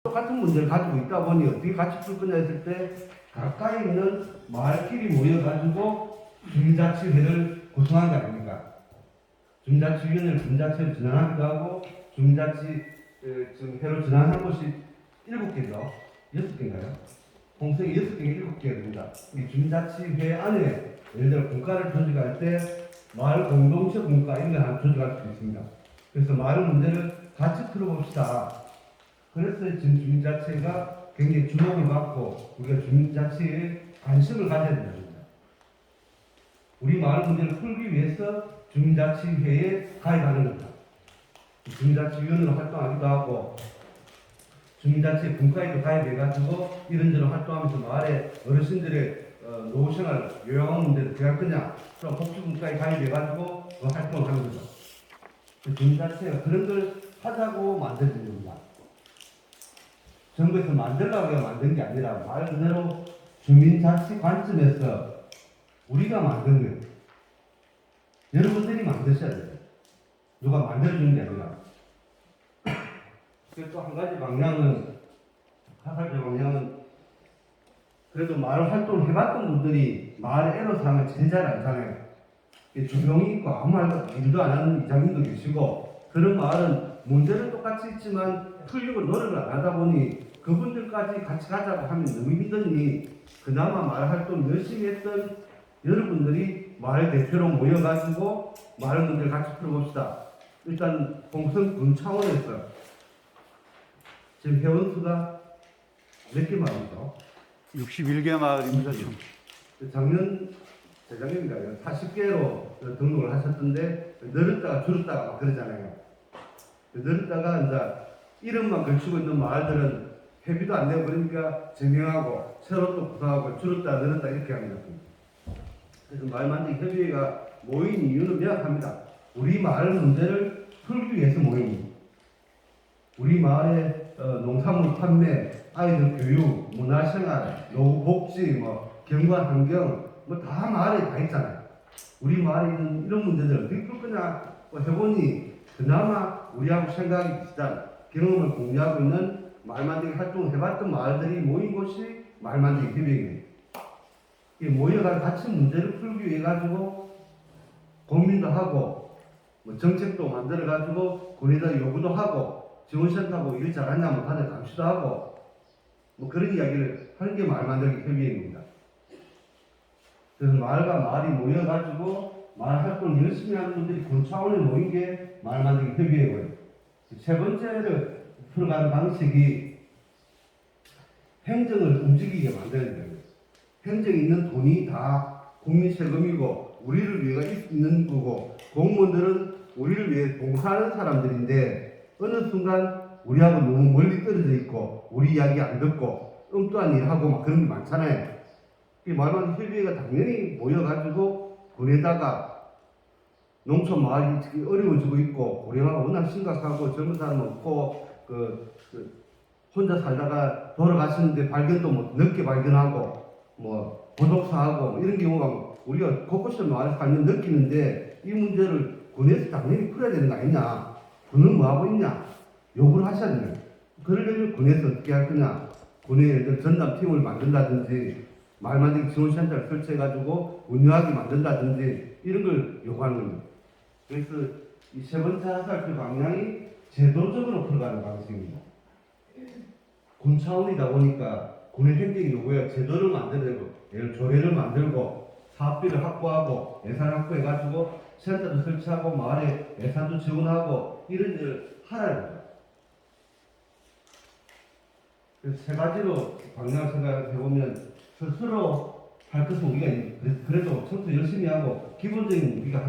똑같은 문제를 가지고 있다 보니 어떻게 같이 풀 거냐 했을 때 가까이 있는 마을끼리 모여가지고 주민자치회를 구성한 거 아닙니까? 주민자치위원회를 주민자치회로 전환하기도 하고 주민자치회로 전환한 곳이 7개죠. 6개인가요? 공석이 6개, 7개가 됩니다. 이 주민자치회 안에 예를 들어 공과를 조직할 때 마을 공동체 공과 이런 걸 하나 조직할 수 있습니다. 그래서 마을 문제를 같이 풀어봅시다. 그래서 지금 주민자치회가 굉장히 주목을 받고 우리가 주민자치회에 관심을 가져야 됩니다. 우리 마을 문제를 풀기 위해서 주민자치회에 가입하는 겁니다. 주민자치위원으로 활동하기도 하고 주민자치 분과에도 가입해가지고 이런저런 활동하면서 마을의 어르신들의 노후생활, 요양원 문제를 어떻게 할 거냐 그럼 복지분과에 가입해가지고 그 활동을 하는 거죠. 주민자치회가 그런 걸 하자고 만들어진 겁니다. 정부에서 만들라고 해서 만든 게 아니라 말 그대로 주민자치 관점에서 우리가 만든 거예요. 여러분들이 만드셔야 돼요. 누가 만들어주는 게 아니라. 그래서 또 한 가지 방향은, 사살적 방향은, 그래도 마을 활동을 해봤던 분들이 마을의 애로사항을 제일 잘 알잖아요. 조용히 있고 아무 말도 일도 안 하는 이장님도 계시고, 그런 마을은 문제는 똑같이 있지만 풀려고 노력을 안 하다 보니 그분들까지 같이 가자고 하면 너무 힘드니 그나마 마을 활동 열심히 했던 여러분들이 마을 대표로 모여가지고 마을 문제를 같이 풀어봅시다. 일단 공성군 차원에서 지금 회원수가 몇 개 마을이죠? 61개 마을입니다. 작년 재작년인가요? 40개로 등록을 하셨던데 늘었다가 줄었다가 막 그러잖아요. 늘었다가 이제 이름만 걸치고 있는 마을들은 회비도 안 내고 그러니까 증명하고 새로 또 구성하고 줄었다 늘었다 이렇게 합니다. 그래서 마을 만들기 협의회가 모인 이유는 명확합니다. 우리 마을 문제를 풀기 위해서 모입니다. 우리 마을의 농산물 판매, 아이들 교육, 문화생활, 노후복지, 경관 환경 다 마을에 다 있잖아요. 우리 마을에 있는 이런 문제들 어떻게 풀 거냐 해보니 그나마 우리하고 생각이 비슷한 경험을 공유하고 있는 마을 만들기 활동을 해봤던 마을들이 모인 곳이 마을 만들기 협의회입니다. 모여가 같이 문제를 풀기 위해 가지고 고민도 하고 정책도 만들어 가지고 군에다 요구도 하고 지원센터하고 일 잘하냐 못하냐 감시도 하고 그런 이야기를 하는 게 마을 만들기 협의회입니다. 그래서 마을과 마을이 모여 가지고 마을 활동을 열심히 하는 분들이 군 차원에 모인 게 마을 만들기 협의회고요. 세 번째를 풀어가는 방식이 행정을 움직이게 만드는 거예요. 행정에 있는 돈이 다 국민 세금이고 우리를 위해가 있는 거고 공무원들은 우리를 위해 봉사하는 사람들인데 어느 순간 우리하고 너무 멀리 떨어져 있고 우리 이야기 안 듣고 엉뚱한 일 하고 막 그런 게 많잖아요. 말만 협의회가 당연히 모여가지고 군에다가 농촌 마을이 특히 어려워지고 있고 고령화가 워낙 심각하고 젊은 사람 없고 혼자 살다가 돌아가시는데 발견도 늦게 발견하고 고독사하고 이런 경우가 우리가 곳곳에 마을에 살면 느끼는데 이 문제를 군에서 당연히 풀어야 되는 거 아니냐. 군은 뭐하고 있냐. 요구를 하셔야 돼요. 그러려면 군에서 어떻게 할 거냐. 군에 전담팀을 만든다든지 마을 만들기 지원센터를 설치해가지고 운영하게 만든다든지 이런 걸 요구하는 겁니다. 그래서 이 세 번째 하살 방향이 제도적으로 풀어가는 방식입니다. 군 차원이다 보니까 군의 행정이 요구에 제도를 만들고 예를 조례를 만들고 사업비를 확보하고 예산 확보해가지고 센터도 설치하고 마을에 예산도 지원하고 이런 일을 하라는 거예요. 그래서 세 가지로 방향을 생각해보면 스스로 할 것은 우리가 그래도 청소 열심히 하고 기본적인 우리가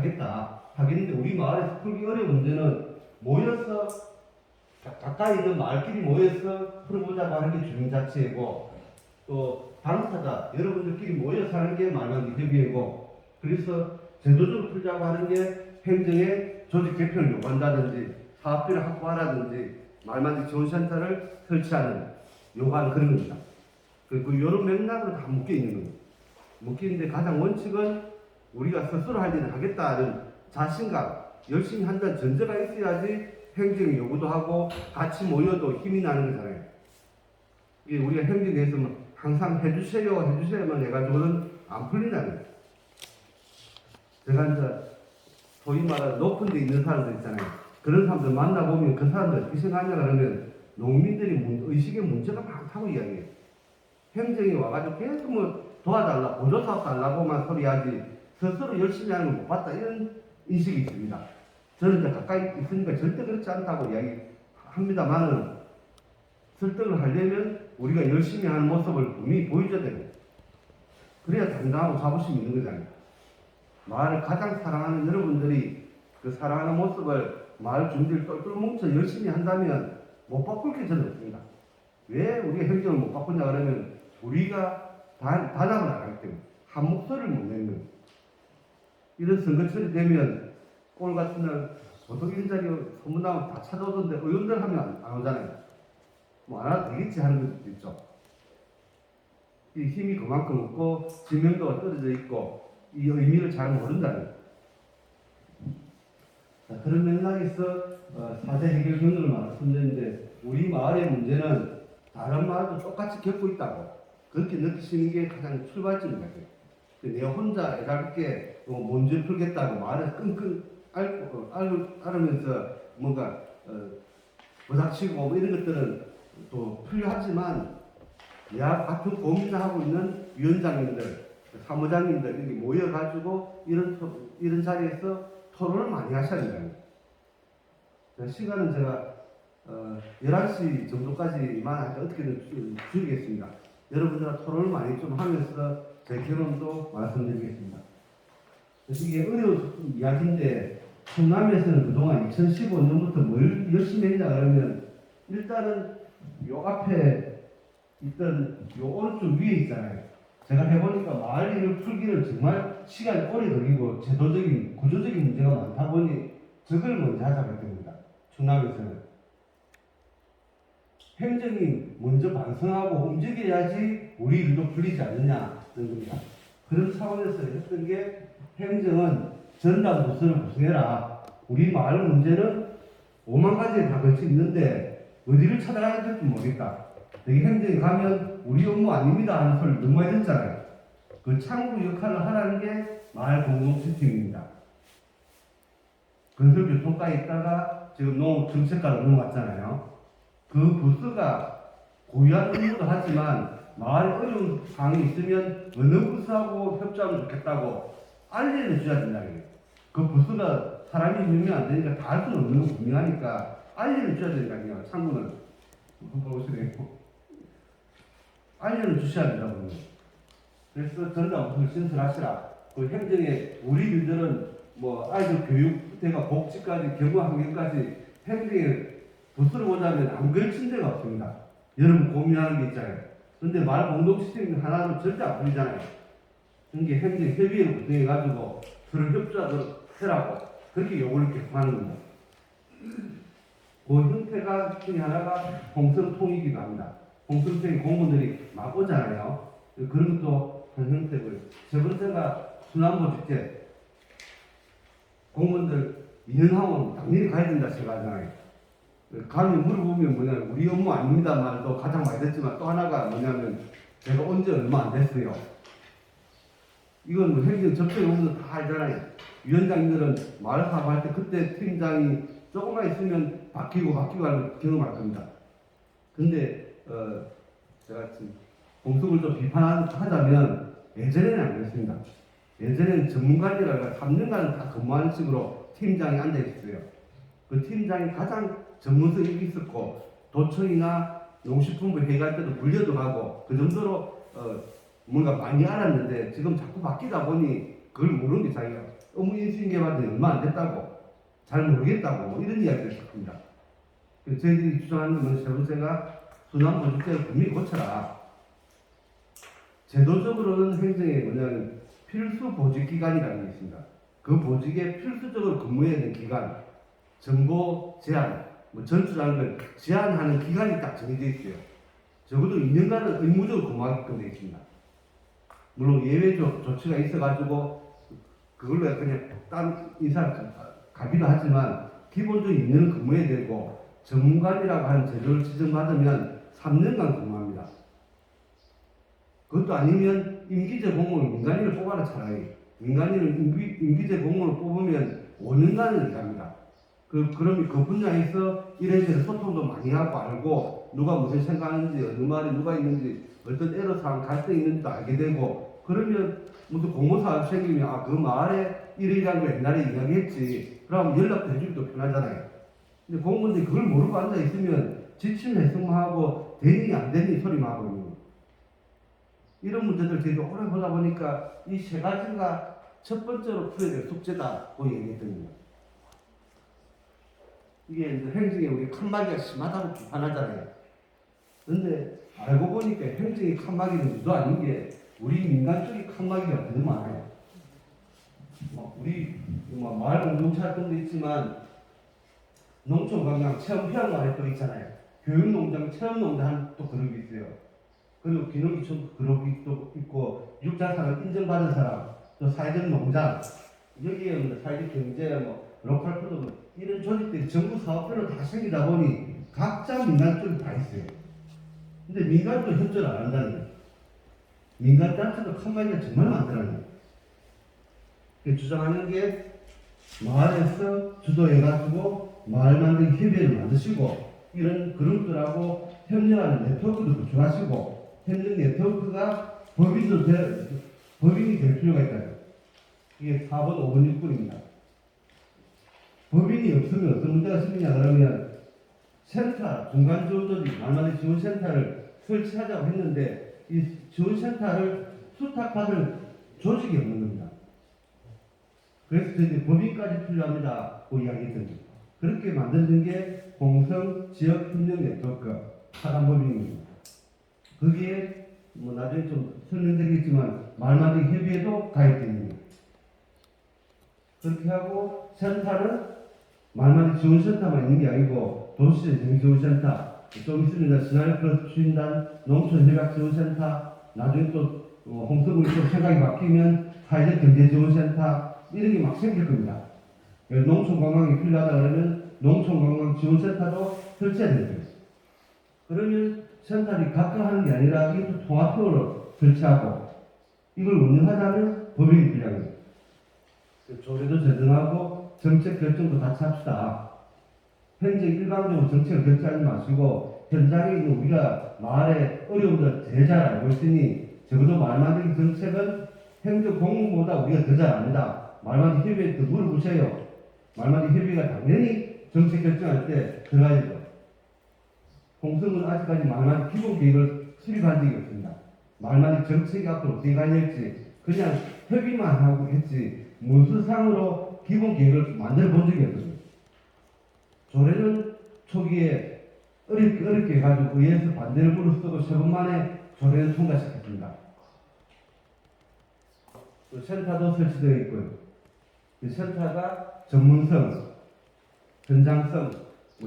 하겠는데 우리 마을에서 풀기 어려운 문제는 모여서 가까이 있는 마을끼리 모여서 풀어보자고 하는 게 주민자치회고 또 당사자 여러분들끼리 모여서 하는 게 마을만들기 협의회고 그래서 제도적으로 풀자고 하는 게 행정의 조직 개편을 요구한다든지 사업비를 확보하라든지 마을만들기 지원센터를 설치하는 요구하는 그런 겁니다. 그리고 이런 맥락으로 다 묶여 있는 겁니다. 묶여 있는데 가장 원칙은 우리가 스스로 할 일을 하겠다는 자신감, 열심히 한다는 전제가 있어야지 행정의 요구도 하고 같이 모여도 힘이 나는 거잖아요. 이게 우리가 행정에서 항상 해주세요만 해가지고는 안 풀린다는 거예요. 제가 이제 소위 말하는 높은 데 있는 사람들 있잖아요. 그런 사람들 만나보면 그 사람들 어떻게 생각하냐 그러면 농민들이 의식의 문제가 많다고 이야기해요. 행정이 와가지고 계속 뭐 도와달라, 보조사업 달라고만 소리하지 스스로 열심히 하는 걸 못 봤다 이런 인식이 있습니다. 저는 이제 가까이 있으니까 절대 그렇지 않다고 이야기합니다만은 설득을 하려면 우리가 열심히 하는 모습을 분명히 보여줘야 돼요. 그래야 당당하고 자부심이 있는 거잖아요. 마을을 가장 사랑하는 여러분들이 그 사랑하는 모습을 마을 주민들이 똘똘 뭉쳐 열심히 한다면 못 바꿀 게 저는 없습니다. 왜 우리가 행정을 못 바꾸냐 그러면 우리가 단합을 안 하기 때문에 한 목소리를 못 내는 이런 선거철이 되면 오늘 같은 날 보통 이런 자리 소문나면 다 찾아오던데 의원들 하면 안 오잖아요. 뭐 안 와도 되겠지 하는 것도 있죠. 이 힘이 그만큼 없고知名도가 떨어져 있고 이 의미를 잘 모른다는 거예요. 자, 그런 맥락에서 4대 해결 경로를 말씀드렸는데 우리 마을의 문제는 다른 마을도 똑같이 겪고 있다고 그렇게 느끼시는 게 가장 출발점인 것 같아요. 내가 혼자 애달게 문제 풀겠다고 마을에서 끙끙 앓으면서 뭔가 부닥치고 뭐 이런 것들은 또 필요하지만 내가 같은 고민을 하고 있는 위원장님들, 사무장님들 이렇게 모여가지고 이런 자리에서 토론을 많이 하셔야 된다는 거예요. 시간은 제가 11시 정도까지만 어떻게든 줄이겠습니다. 여러분들과 토론을 많이 좀 하면서 제 결론도 말씀드리겠습니다. 이게 어려운 이야기인데 충남에서는 그동안 2015년부터 뭘 열심히 했냐 그러면 일단은 요 앞에 있던 요 오른쪽 위에 있잖아요. 제가 해보니까 마을 일을 풀기는 정말 시간이 오래 걸리고 제도적인 구조적인 문제가 많다 보니 저걸 먼저 하자고 했던 겁니다. 충남에서는 행정이 먼저 반성하고 움직여야지 우리 일도 풀리지 않느냐는 겁니다. 그런 차원에서 했던 게 행정은 전담 부서를 구성해라. 우리 마을 문제는 5만 가지에 다 걸쳐 있는데 어디를 찾아가야 될지 모르겠다. 여기 행정에 가면 우리 업무 아닙니다 하는 소리를 너무 많이 듣잖아요. 그 창구 역할을 하라는 게 마을 공동시스템입니다. 건설교통과에 있다가 지금 농업정책과로 넘어갔잖아요. 그 부서가 고유한 업무도 하지만 마을에 어려운 사항이 있으면 어느 부서하고 협조하면 좋겠다고 알려줘야 된다는 거예요. 그 부서가 사람이 몇명 안 되니까 다 할 수는 없는 거 분명하니까 알려줘야 된다는 거예요. 창구는 보시네요. 알려주셔야 된다고. 그래서 전담부서를 신설하시라. 그 행정에 우리 일들은 뭐 아이들 교육부터 복지까지 경고 환경까지 행정에 부서를 보자면 안 걸친 데가 없습니다. 여러분 고민하는 게 있잖아요. 근데 마을 공동 시스템 하나도 절대 안 풀리잖아요. 그게 행정 협의회를 구성해가지고 서로 협조하도록 해라고 그렇게 요구를 계속 하는 겁니다. 그 형태가 중에 하나가 홍성통이기도 합니다. 홍성통이 공무원들이 막 오잖아요. 그런 것도 한 형태고요. 세 번째가 순환보직제. 공무원들 2년 하면 당연히 가야 된다 생각하잖아요. 감히 물어보면 뭐냐면 우리 업무 아닙니다 말도 가장 많이 듣지만 또 하나가 뭐냐면 제가 온 지 얼마 안 됐어요. 이건 뭐 행정 접촉이 오면 다 알잖아요. 위원장님들은 마을 사업할 때 그때 팀장이 조금만 있으면 바뀌고 하는 경험할 겁니다. 근데 제가 지금 공석을 좀 비판하자면 예전에는 안 그랬습니다. 예전에는 전문가들이라 3년간 다 근무하는 식으로 팀장이 앉아 있었어요. 그 팀장이 가장 전문성이 있었고 도청이나 농식품부 회의할 때도 불려도 가고 그 정도로 뭔가 많이 알았는데 지금 자꾸 바뀌다 보니 그걸 모르는 게 자기가 업무 인수인계받은 얼마 안 됐다고 잘 모르겠다고 뭐 이런 이야기를 했습니다. 저희들이 주장하는 건 세 번째가 순환보직제를 분명히 고쳐라. 제도적으로는 행정에 뭐냐면 필수 보직 기간이라는 게 있습니다. 그 보직에 필수적으로 근무해야 되는 기간, 정보 제한, 뭐 전투라는 걸 제한하는 기간이 딱 정해져 있어요. 적어도 2년간은 의무적으로 근무하게끔 되어 있습니다. 물론 예외 조치가 있어가지고 그걸로 그냥 딴 인사 가기도 하지만 기본적으로 2년은 근무해야 되고 전문관이라고 하는 제도를 지정받으면 3년간 근무합니다. 그것도 아니면 임기제 공무원 민간인을 뽑아라 차라리. 민간인을 임기제 공무원을 뽑으면 5년간을 일합니다. 그러면 그 분야에서 이래저래 소통도 많이 하고 알고 누가 무슨 생각하는지 어느 말에 누가 있는지 어떤 애로사항 갈등이 있는지도 알게 되고 그러면 무슨 공모사업 생기면 그 마을에 이러이러한 거 옛날에 이야기했지 그럼 연락도 해주기도 편하잖아요. 근데 공무원들이 그걸 모르고 앉아있으면 지침 해석만 하고 되니 안 되니 소리만 하고 있는 이런 문제들 저희가 오래 보다 보니까 이 세 가지가 첫 번째로 풀어야 될 숙제다고 얘기했던 겁니다. 이게 이제 행정에 우리 칸막이가 심하다고 비판하잖아요. 근데 알고 보니까 행정의 칸막이는 유도 아닌 게 우리 민간 쪽의 칸막이가 더 많아요. 우리 마을 공동체 활동도 있지만 농촌관광 체험휴양 마을에 또 있잖아요. 교육농장 체험농장 또 그런 게 있어요. 그리고 기농기촌 그룹이 또 있고 육자산업 인정받은 사람 또 사회적 농장 여기에 사회적 경제 로컬 푸드 이런 조직들이 정부 사업별로 다 생기다 보니 각자 민간 쪽이 다 있어요. 근데 민간도 협조를 안 한다는 거예요. 민간 단체도 칸막이가 정말 많더라고요. 주장하는 게 마을에서 주도해가지고 마을 만들기 협의회를 만드시고 이런 그룹들하고 협력하는 네트워크도 구축하시고 협력 네트워크가 법인이 될 필요가 있다. 이게 4번, 5번, 6번입니다. 법인이 없으면 어떤 문제가 생기냐 그러면 센터, 중간지원조직, 말만의 지원센터를 설치하자고 했는데 이 지원센터를 수탁받을 조직이 없는 겁니다. 그래서 저희 법인까지 필요합니다고 이야기했던 거예요. 그렇게 만드는 게 공성 지역협력 네트워크 사단법인입니다. 거기에 나중에 좀 설명드리겠지만 말만의 협의회도 가입되어 있습니다. 그렇게 하고 센터는 말만의 지원센터만 있는 게 아니고 도시재생지원센터 좀 있으면 시나리오 플러스 추진단 농촌협약지원센터 나중에 또 홍성군이 또 생각이 바뀌면 사회적 경제지원센터 이런 게 막 생길 겁니다. 농촌관광이 필요하다 그러면 농촌관광지원센터도 설치해야 되는 거예요. 그러면 센터들이 각각 하는 게 아니라 이것도 통합적으로 설치하고 이걸 운영하자면 법인이 필요합니다. 조례도 제정하고 정책 결정도 같이 합시다. 현재 일방적으로 정책을 결정하지 마시고 현장에 있는 우리가 마을의 어려움을 제일 잘 알고 있으니 적어도 말만들기 정책은 행정 공무보다 우리가 더 잘 압니다. 말만들기 협의회 더 물어보세요. 말만들기 협의회가 당연히 정책 결정할 때 들어가야죠. 공성은 아직까지 말만들기 기본 계획을 수립한 적이 없습니다. 말만들기 정책이 앞으로 어떻게 가야 될지 그냥 협의만 하고 했지 문서상으로 기본 계획을 만들어 본 적이 없습니다. 조례는 초기에 어렵게 해가지고 의회에서 반대를 물어서도 3번 만에 조례를 통과시켰습니다. 또 센터도 설치되어 있고요. 이 센터가 전문성, 현장성,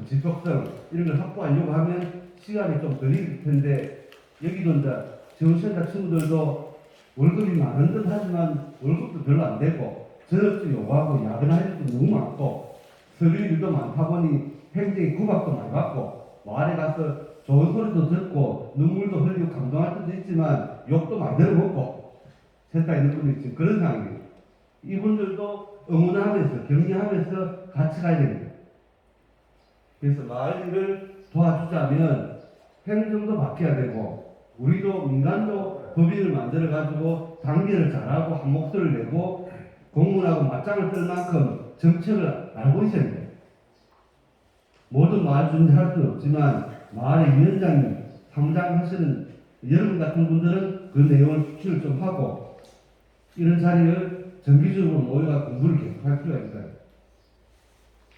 지속성 이런 걸 확보하려고 하면 시간이 좀 걸릴 텐데 여기도 이제 지원센터 친구들도 월급이 많은 듯 하지만 월급도 별로 안 되고 전업도 요구하고 야근할 일도 너무 많고 서류 일도 많다 보니 행정이 구박도 많이 받고 마을에 가서 좋은 소리도 듣고 눈물도 흘리고 감동할 때도 있지만 욕도 많이 들어먹고 센터에 있는 분들이 지금 그런 상황이에요. 이분들도 응원하면서 격려하면서 같이 가야 됩니다. 그래서 마을 일을 도와주자면 행정도 바뀌어야 되고 우리도 민간도 법인을 만들어 가지고 단계를 잘하고 한 목소리를 내고 공무원하고 맞짱을 뜰 만큼 정책을 알고 있어야 돼요. 모든 마을 주민이 할 수는 없지만 마을의 위원장님, 상장 하시는 여러분 같은 분들은 그 내용을 숙지를 좀 하고 이런 자리를 정기적으로 모여가 공부를 계속할 필요가 있어요.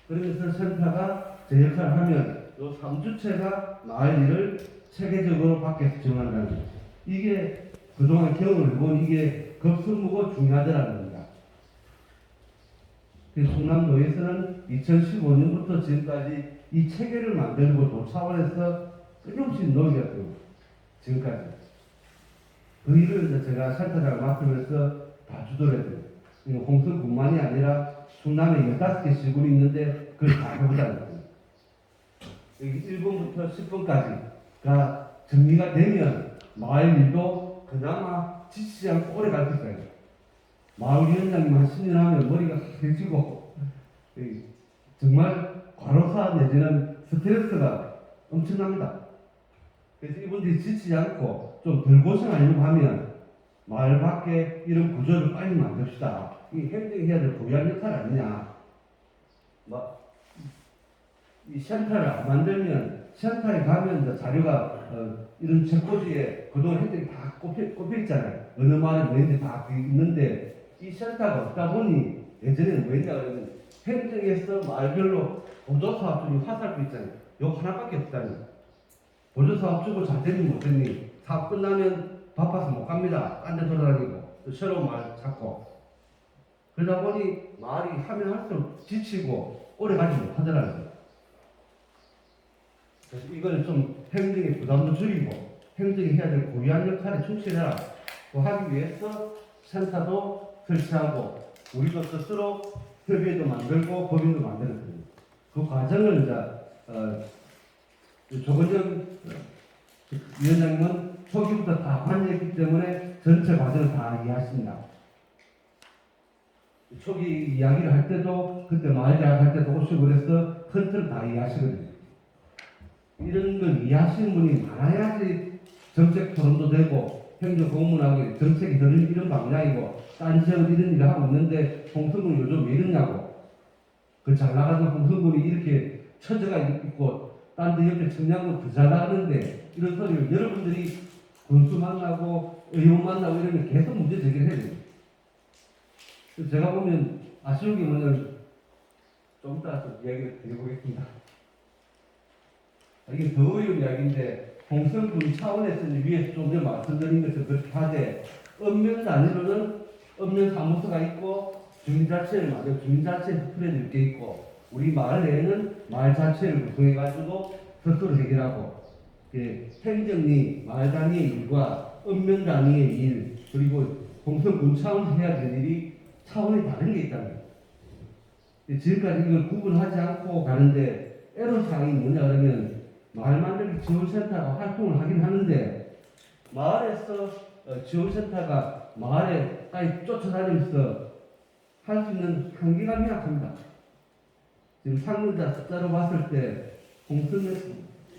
그러면서 센터가 제 역할을 하면 이 3주체가 마을 일을 체계적으로 밖에서 지원한다는 거예요. 이게 그동안 경험을 해본 이게 급선무고 중요하다는 겁니다. 충남도에서는 2015년부터 지금까지 이 체계를 만들고 도 차원에서 끊임없이 노력했고요. 지금까지. 그 일을 이제 제가 센터장을 맡으면서 다 주도를 했어요. 홍성군만이 아니라 충남에 15개 시군이 있는데 그걸 다 해보자는 거예요. 여기 1번부터 10번까지가 정리가 되면 마을 일도 그나마 지치지 않고 오래 갈 수 있어요. 마을위원장님 한 10년 하면 머리가 해지고 정말 과로사 내지는 스트레스가 엄청납니다. 그래서 이분들이 지치지 않고 좀 덜 고생하려고 하면 마을 밖에 이런 구조를 빨리 만듭시다. 이 행정이 해야 될 고유한 역할 아니냐. 이 센터를 안 만들면 센터에 가면 이제 자료가 이런 책꽂이에 그동안 행정이 다 꼽혀 있잖아요. 어느 마을에 뭐인지 다 있는데 이 센터가 없다 보니 예전에는 뭐였냐 그러면 행정에서 마을별로 보조사업 중에 화살표 있잖아요. 요거 하나밖에 없다니. 보조사업 주고 잘 됐니 못 됐니 사업 끝나면 바빠서 못 갑니다. 딴 데 돌아다니고 또 새로운 마을 찾고 그러다 보니 마을이 하면 할수록 지치고 오래 가지 못하더라는 거예요. 그래서 이걸 좀 행정의 부담도 줄이고 행정이 해야 될 고유한 역할에 충실해라. 그 하기 위해서 센터도 설치하고 우리도 스스로 협의회도 만들고 법인도 만들었거든요. 그 과정을 이제 조건정 위원장님은 초기부터 다 관여했기 때문에 전체 과정을 다 이해하십니다. 초기 이야기를 할 때도 그때 마을 대학 할 때도 오시고 그래서 큰 틀을 다 이해하시거든요. 이런 걸 이해하시는 분이 많아야지 정책 토론도 되고 행정 공문하고 정책이 되는 이런 방향이고 딴 지역은 이런 일을 하고 있는데 홍성군이 요즘 왜 이러냐고 그 잘 나가는 홍성군이 이렇게 처져가 있고 딴 데 옆에 청량군 더 잘 나가는데 이런 소리를 여러분들이 군수 만나고 의원 만나고 이러면 계속 문제 제기를 해야 돼요. 제가 보면 아쉬운 게 뭐냐면 좀 이따 좀 이야기를 드려보겠습니다. 이게 더 어려운 이야기인데 홍성군 차원에서 위에서 좀 전에 말씀드린 것을 그렇게 하되 읍면 단위로는 읍면 사무소가 있고 주민자치를 만들고 주민자치 스프레드 이렇게 있고 우리 마을 내에는 마을 자체를 구성해가지고 스스로 해결하고 행정리 마을 단위의 일과 읍면 단위의 일 그리고 홍성군 차원에서 해야 될 일이 차원이 다른 게 있다는 거예요. 지금까지 이걸 구분하지 않고 가는데 애로사항이 뭐냐 그러면 마을 만들기 지원센터가 활동을 하긴 하는데 마을에서 지원센터가 마을에까지 쫓아다니면서 할 수 있는 한계가 미약합니다. 지금 상무자 숫자로 봤을 때 홍성에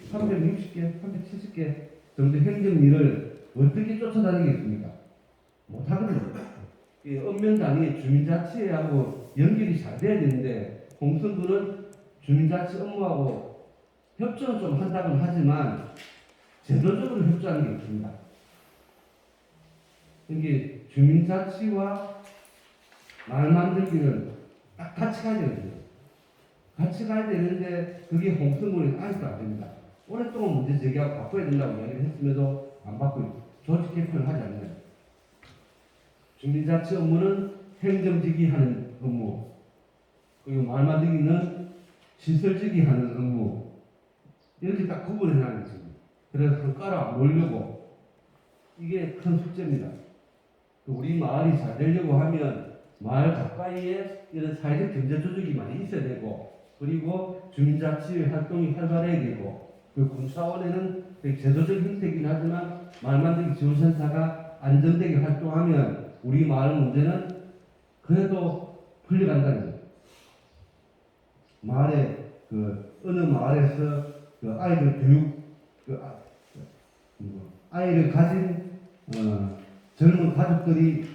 360개, 370개 정도 행정일을 어떻게 쫓아다니겠습니까? 못하거든요. 읍면 단위의 주민자치하고 연결이 잘 돼야 되는데 홍성군은 주민자치 업무하고 협조는 좀 한다고는 하지만 제도적으로 협조하는 게 없습니다. 이게 주민자치와 마을 만들기는 딱 같이 가야 되거든요. 같이 가야 되는데 그게 홍성군이 아직도 안 됩니다. 오랫동안 문제 제기하고 바꿔야 된다고 이야기를 했음에도 안 바꾸고 조직 개편을 하지 않나요? 주민자치 업무는 행정직이 하는 업무, 그리고 마을 만들기는 시설직이 하는 업무, 이렇게 딱 구분해 놔야 되습니다. 그래서 한가락 몰려고 이게 큰 숙제입니다. 우리 마을이 잘 되려고 하면 마을 가까이에 이런 사회적 경제 조직이 많이 있어야 되고 그리고 주민자치 활동이 활발해야 되고 그 군차원에는 제도적 형태이긴 하지만 마을 만들기 지원센터가 안정되게 활동하면 우리 마을 문제는 그래도 풀려간다는 거예요. 마을에 어느 마을에서 아이들 교육 아이를 가진 젊은 가족들이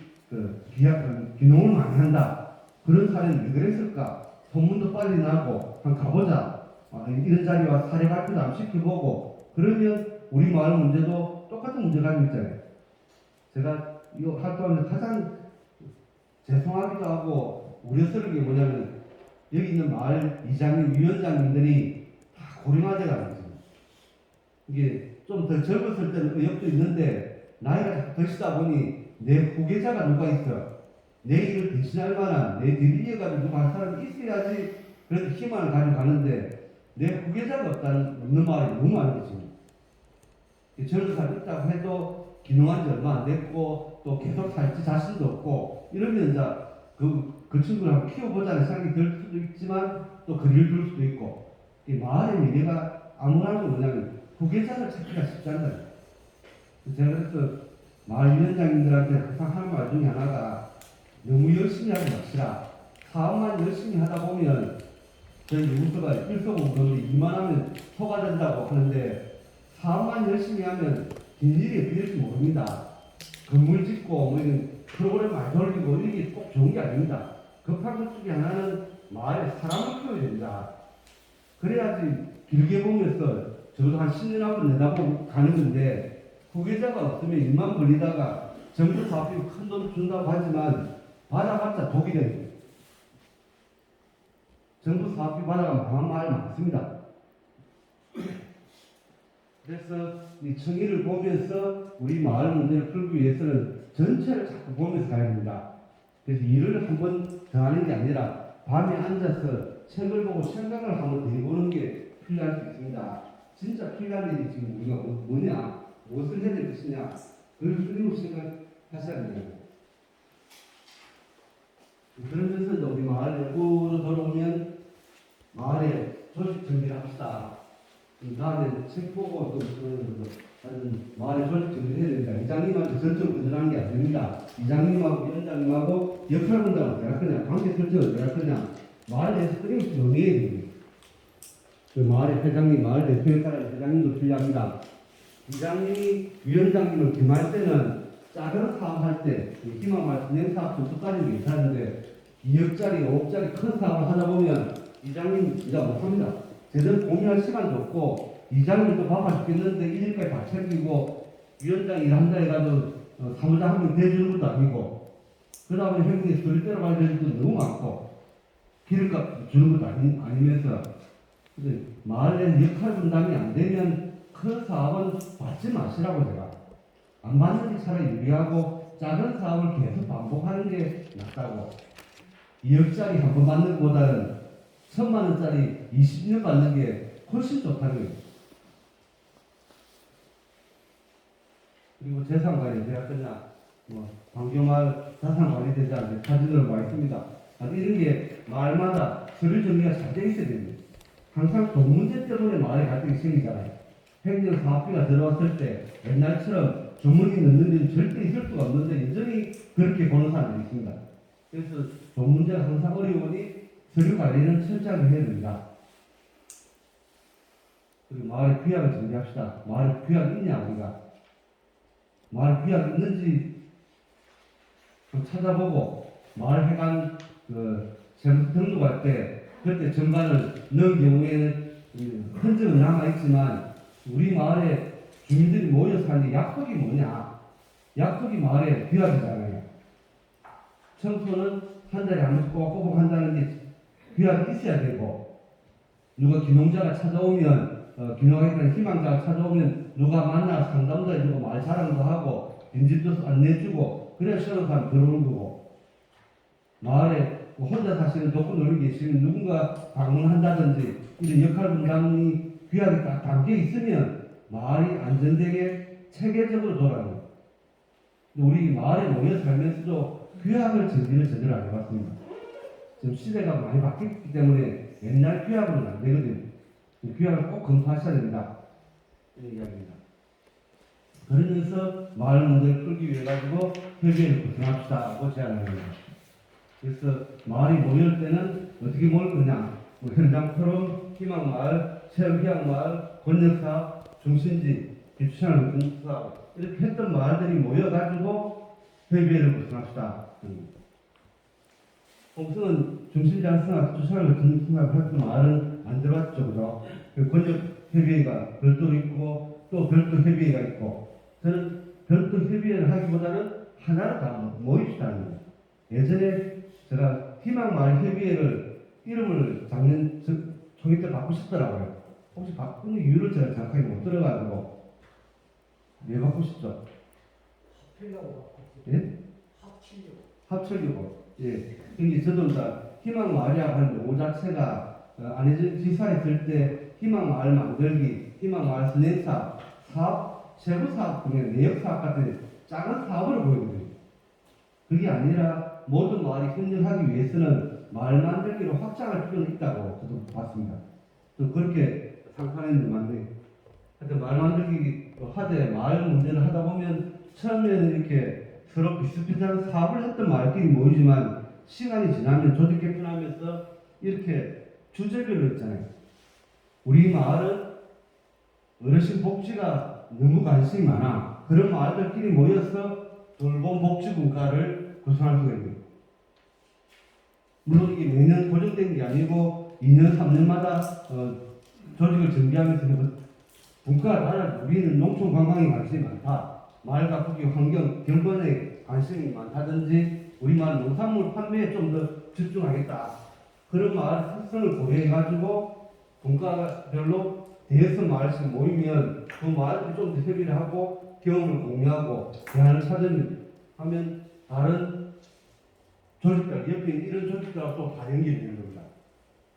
귀농을 많이 한다. 그런 사례는 왜 그랬을까? 소문도 빨리 나고 한번 가보자. 이런 자리 와서 사례 발표도 한번 시켜보고 그러면 우리 마을 문제도 똑같은 문제가 가지고 있잖아요. 제가 이 활동하면서 가장 죄송하기도 하고 우려스러운 게 뭐냐면 여기 있는 마을 이장님, 위원장님들이 다 고령화돼가 있습니다. 이게 좀 더 젊었을 때는 의욕도 있는데 나이가 드시다 보니 내 후계자가 누가 있어. 내 일을 대신할 만한 내 뒤를 이어가지고 누가 할 사람이 있어야지 그래도 희망을 가지고 가는데 내 후계자가 없는 마을이 너무 많은 거지. 젊은 사람 있다고 해도 기능한 지 얼마 안 됐고 또 계속 살지 자신도 없고 이러면 이제 그 친구를 한번 키워보자는 생각이 들 수도 있지만 또 거리를 둘 수도 있고 이 마을의 미래가 아무나 게 뭐냐면 후계자를 찾기가 쉽지 않아요. 제가 그래서 마을 위원장님들한테 항상 하는 말 중에 하나가 너무 열심히 하지 맙시다. 사업만 열심히 하다 보면 저희 누구서가 일소공동이 이만하면 소가 된다고 하는데 사업만 열심히 하면 뒷일이 어떻게 모릅니다. 건물 짓고 뭐 이런 프로그램 많이 돌리고 이게 꼭 좋은 게 아닙니다. 급한 것 중에 하나는 마을에 사람을 키워야 됩니다. 그래야지 길게 보면서 적어도 한 10년 앞으로 내다보고 가는 건데 후계자가 없으면 입만 벌리다가 정부 사업비 큰 돈 준다고 하지만 받아봤자 독이 됩니다. 정부 사업비 받아가 망한 마을 많습니다. 그래서 이 청의를 보면서 우리 마을 문제를 풀기 위해서는 전체를 자꾸 보면서 가야 됩니다. 그래서 일을 한번 더 하는 게 아니라 밤에 앉아서 책을 보고 생각을 한번 해보는 게 필요할 수 있습니다. 진짜 필요한 일이 지금 우리가 뭐냐, 무엇을 해야 될 것이냐, 그걸 끊임없이 생각하셔야 됩니다. 그러면서 이제 우리 마을 내부로 돌아오면 마을에 조직 정비를 합시다. 그 다음에 책 보고 또 마을에 조직 정비를 해야 됩니다. 이장님한테 전적으로 거절하는 게 아닙니다. 이장님하고 위원장님하고 역할 분담을 어떻게 할 거냐, 관계 설정을 어떻게 할 거냐, 마을에 대해서 끊임없이 논의해야 됩니다. 그 마을의 회장님, 마을 대표에 따라 회장님도 필요합니다. 이장님이 위원장님을 김할 때는 작은 사업할 때, 희망마을 진행사업 정도까지는 괜찮은데 2억짜리, 5억짜리 큰 사업을 하다 보면 이장님 진짜 못합니다. 제대로 공유할 시간도 없고 이장님도 바빠 죽겠는데 일일까지 다 챙기고 위원장이 일한다 해가지고 사무장 한 명 대주는 것도 아니고 그러다 보니 회국에 소리 때려 가야 될 것도 너무 많고 기름값 주는 것도 아니면서 마을에 역할 분담이 안 되면 큰 사업은 받지 마시라고 제가 안 받는 게 차라리 유리하고 작은 사업을 계속 반복하는 게 낫다고 2억짜리 한 번 받는 것보다는 1,000만 원짜리 20년 받는 게 훨씬 좋다는 거예요. 그리고 재산관리 제가 그냥 방교마을 자산관리대장 사진으로 와 있습니다. 이런 게 마을마다 서류 정리가 잘 돼 있어야 됩니다. 항상 돈 문제 때문에 마을에 갈등이 생기잖아요. 행정사업비가 들어왔을 때 옛날처럼 주문이 넣는 일은 절대 있을 수가 없는데 여전히 그렇게 보는 사람들이 있습니다. 그래서 돈 문제가 항상 어려우니 서류 관리는 철저하게 해야 됩니다. 그리고 마을에 규약을 정리합시다. 마을에 규약 있냐 우리가? 마을 규약 있는지 좀 찾아보고 마을 회관 세무 등록할 때 그때 정관을 넣은 경우에는 흔적은 남아있지만 우리 마을에 주민들이 모여 사는 약속이 뭐냐? 약속이 마을에 규약이잖아요. 청소는 한 달에 한 번씩 꼬박꼬박 한다는 게 규약이 있어야 되고 누가 귀농자가 찾아오면 귀농하겠다는 희망자가 찾아오면 누가 만나서 상담도 해주고 말 자랑도 하고 빈집도 안내주고 그래야 시원한 사람이 들어오는 거고 마을에 혼자 사시는 독거노인이 계시면 누군가 방문한다든지 이런 역할 분담이 규약이 딱 담겨 있으면 마을이 안전되게 체계적으로 돌아가는 우리 마을에 모여 살면서도 규약을 정리를 제대로 안 해봤습니다. 지금 시대가 많이 바뀌었기 때문에 옛날 규약으로는 안 되거든요. 규약을 꼭 검토하셔야 됩니다. 이런 이야기입니다. 그러면서 마을 문제를 풀기 위해 가지고 협의회를 구성합시다고 제안합니다. 그래서 마을이 모일 때는 어떻게 모일 거냐? 현장 토론, 희망마을, 체험희망마을, 권역사업, 중심지, 기초창을 사업 이렇게 했던 마을들이 모여가지고 협의회를 구성합시다. 홍성은 중심지 활성화, 기초창을 했던 마을은 안 들어왔죠, 그죠? 권역협의회가 별도로 있고 또 별도 협의회가 있고 저는 별도 협의회를 하기보다는 하나로 다 모입시다는 거예요. 예전에 제가 희망마을 협의회를 이름을 작년 총회 때 바꾸셨더라고요. 혹시 바꾸는 이유를 제가 정확하게 못 들어가지고 왜 바꾸셨죠? 합치려고 예? 합치려고. 예. 그러니까 저도 이제 희망마을이라고 하는 오 자체가 안혜진 지사했을 때 희망마을 만들기, 희망마을 선행사업, 사업, 세부사업 등의 내역사업 같은 작은 사업을 보여드립니다. 그게 아니라 모든 마을이 협력하기 위해서는 마을 만들기로 확장할 필요는 있다고 저도 봤습니다. 또 그렇게 상상했는데 맞네. 하여튼 마을 만들기 하되 마을 문제를 하다 보면 처음에는 이렇게 서로 비슷비슷한 사업을 했던 마을끼리 모이지만 시간이 지나면 조직 개편하면서 이렇게 주제별로 있잖아요. 우리 마을은 어르신 복지가 너무 관심이 많아. 그런 마을들끼리 모여서 돌봄 복지 분과를 구성할 수가 있는 거예요. 물론 이게 매년 고정된 게 아니고 2년, 3년마다 조직을 정비하면서 분과가 달라요. 우리는 농촌 관광에 관심이 많다. 마을 가꾸기, 환경, 경번에 관심이 많다든지 우리 마을 농산물 판매에 좀 더 집중하겠다. 그런 마을 특성을 고려해가지고 분과별로 대여섯 마을씩 모이면 그 마을들이 좀 더 협의를 하고 경험을 공유하고 대안을 찾으면 하면 다른 조직들, 옆에 있는 이런 조직들하고 또 다 연결이 되는 겁니다.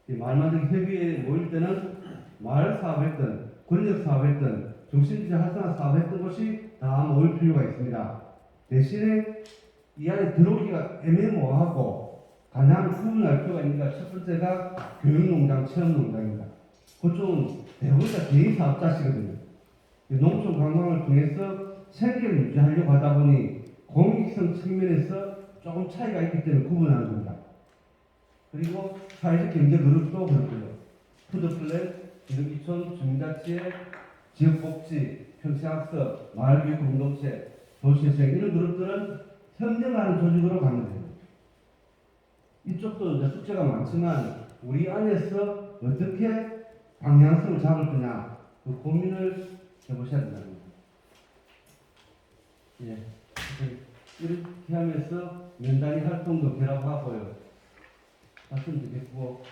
이 마을 만들기 협의회에 모일 때는 마을 사업했던, 권력 사업했던, 중심지대 활성화 사업했던 곳이 다 모일 필요가 있습니다. 대신에 이 안에 들어오기가 애매모호하고 가장 구분할 필요가 있는가. 첫 번째가 교육농장, 체험농장입니다. 그쪽은 대부분 다 개인 사업자시거든요. 농촌 관광을 통해서 생계를 유지하려고 하다 보니 공익성 측면에서 조금 차이가 있기 때문에 구분하는 겁니다. 그리고 사회적 경제 그룹도 그렇고요. 푸드플랜, 기득기촌, 주민자치회, 지역복지, 평생학습, 마을교육 공동체, 도시재생 이런 그룹들은 협력하는 조직으로 가면 돼요. 이쪽도 이제 숙제가 많지만 우리 안에서 어떻게 방향성을 잡을 거냐 그 고민을 해보셔야 된다는 겁니다. 예. 이렇게 하면서 면단위 활동도 결합하고요. 봤으면 좋겠고,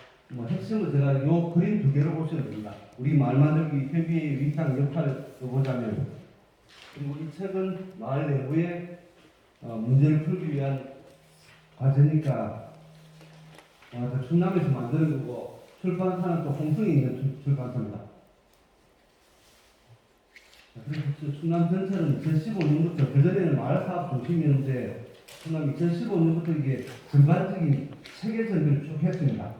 핵심은 제가 요 그림 두 개로 보시면 됩니다. 우리 마을 만들기 협의회의 위상 역할을 보자면, 그리고 이 책은 마을 내부의 문제를 풀기 위한 과제니까, 충남에서 만드는 거고, 출판사는 또 홍성에 있는 출판사입니다. 그래서 충남 전체는 2015년부터 그전에는 마을 사업 중심이었는데 충남 2015년부터 이게 전반적인 체계 정비를 쭉 했습니다.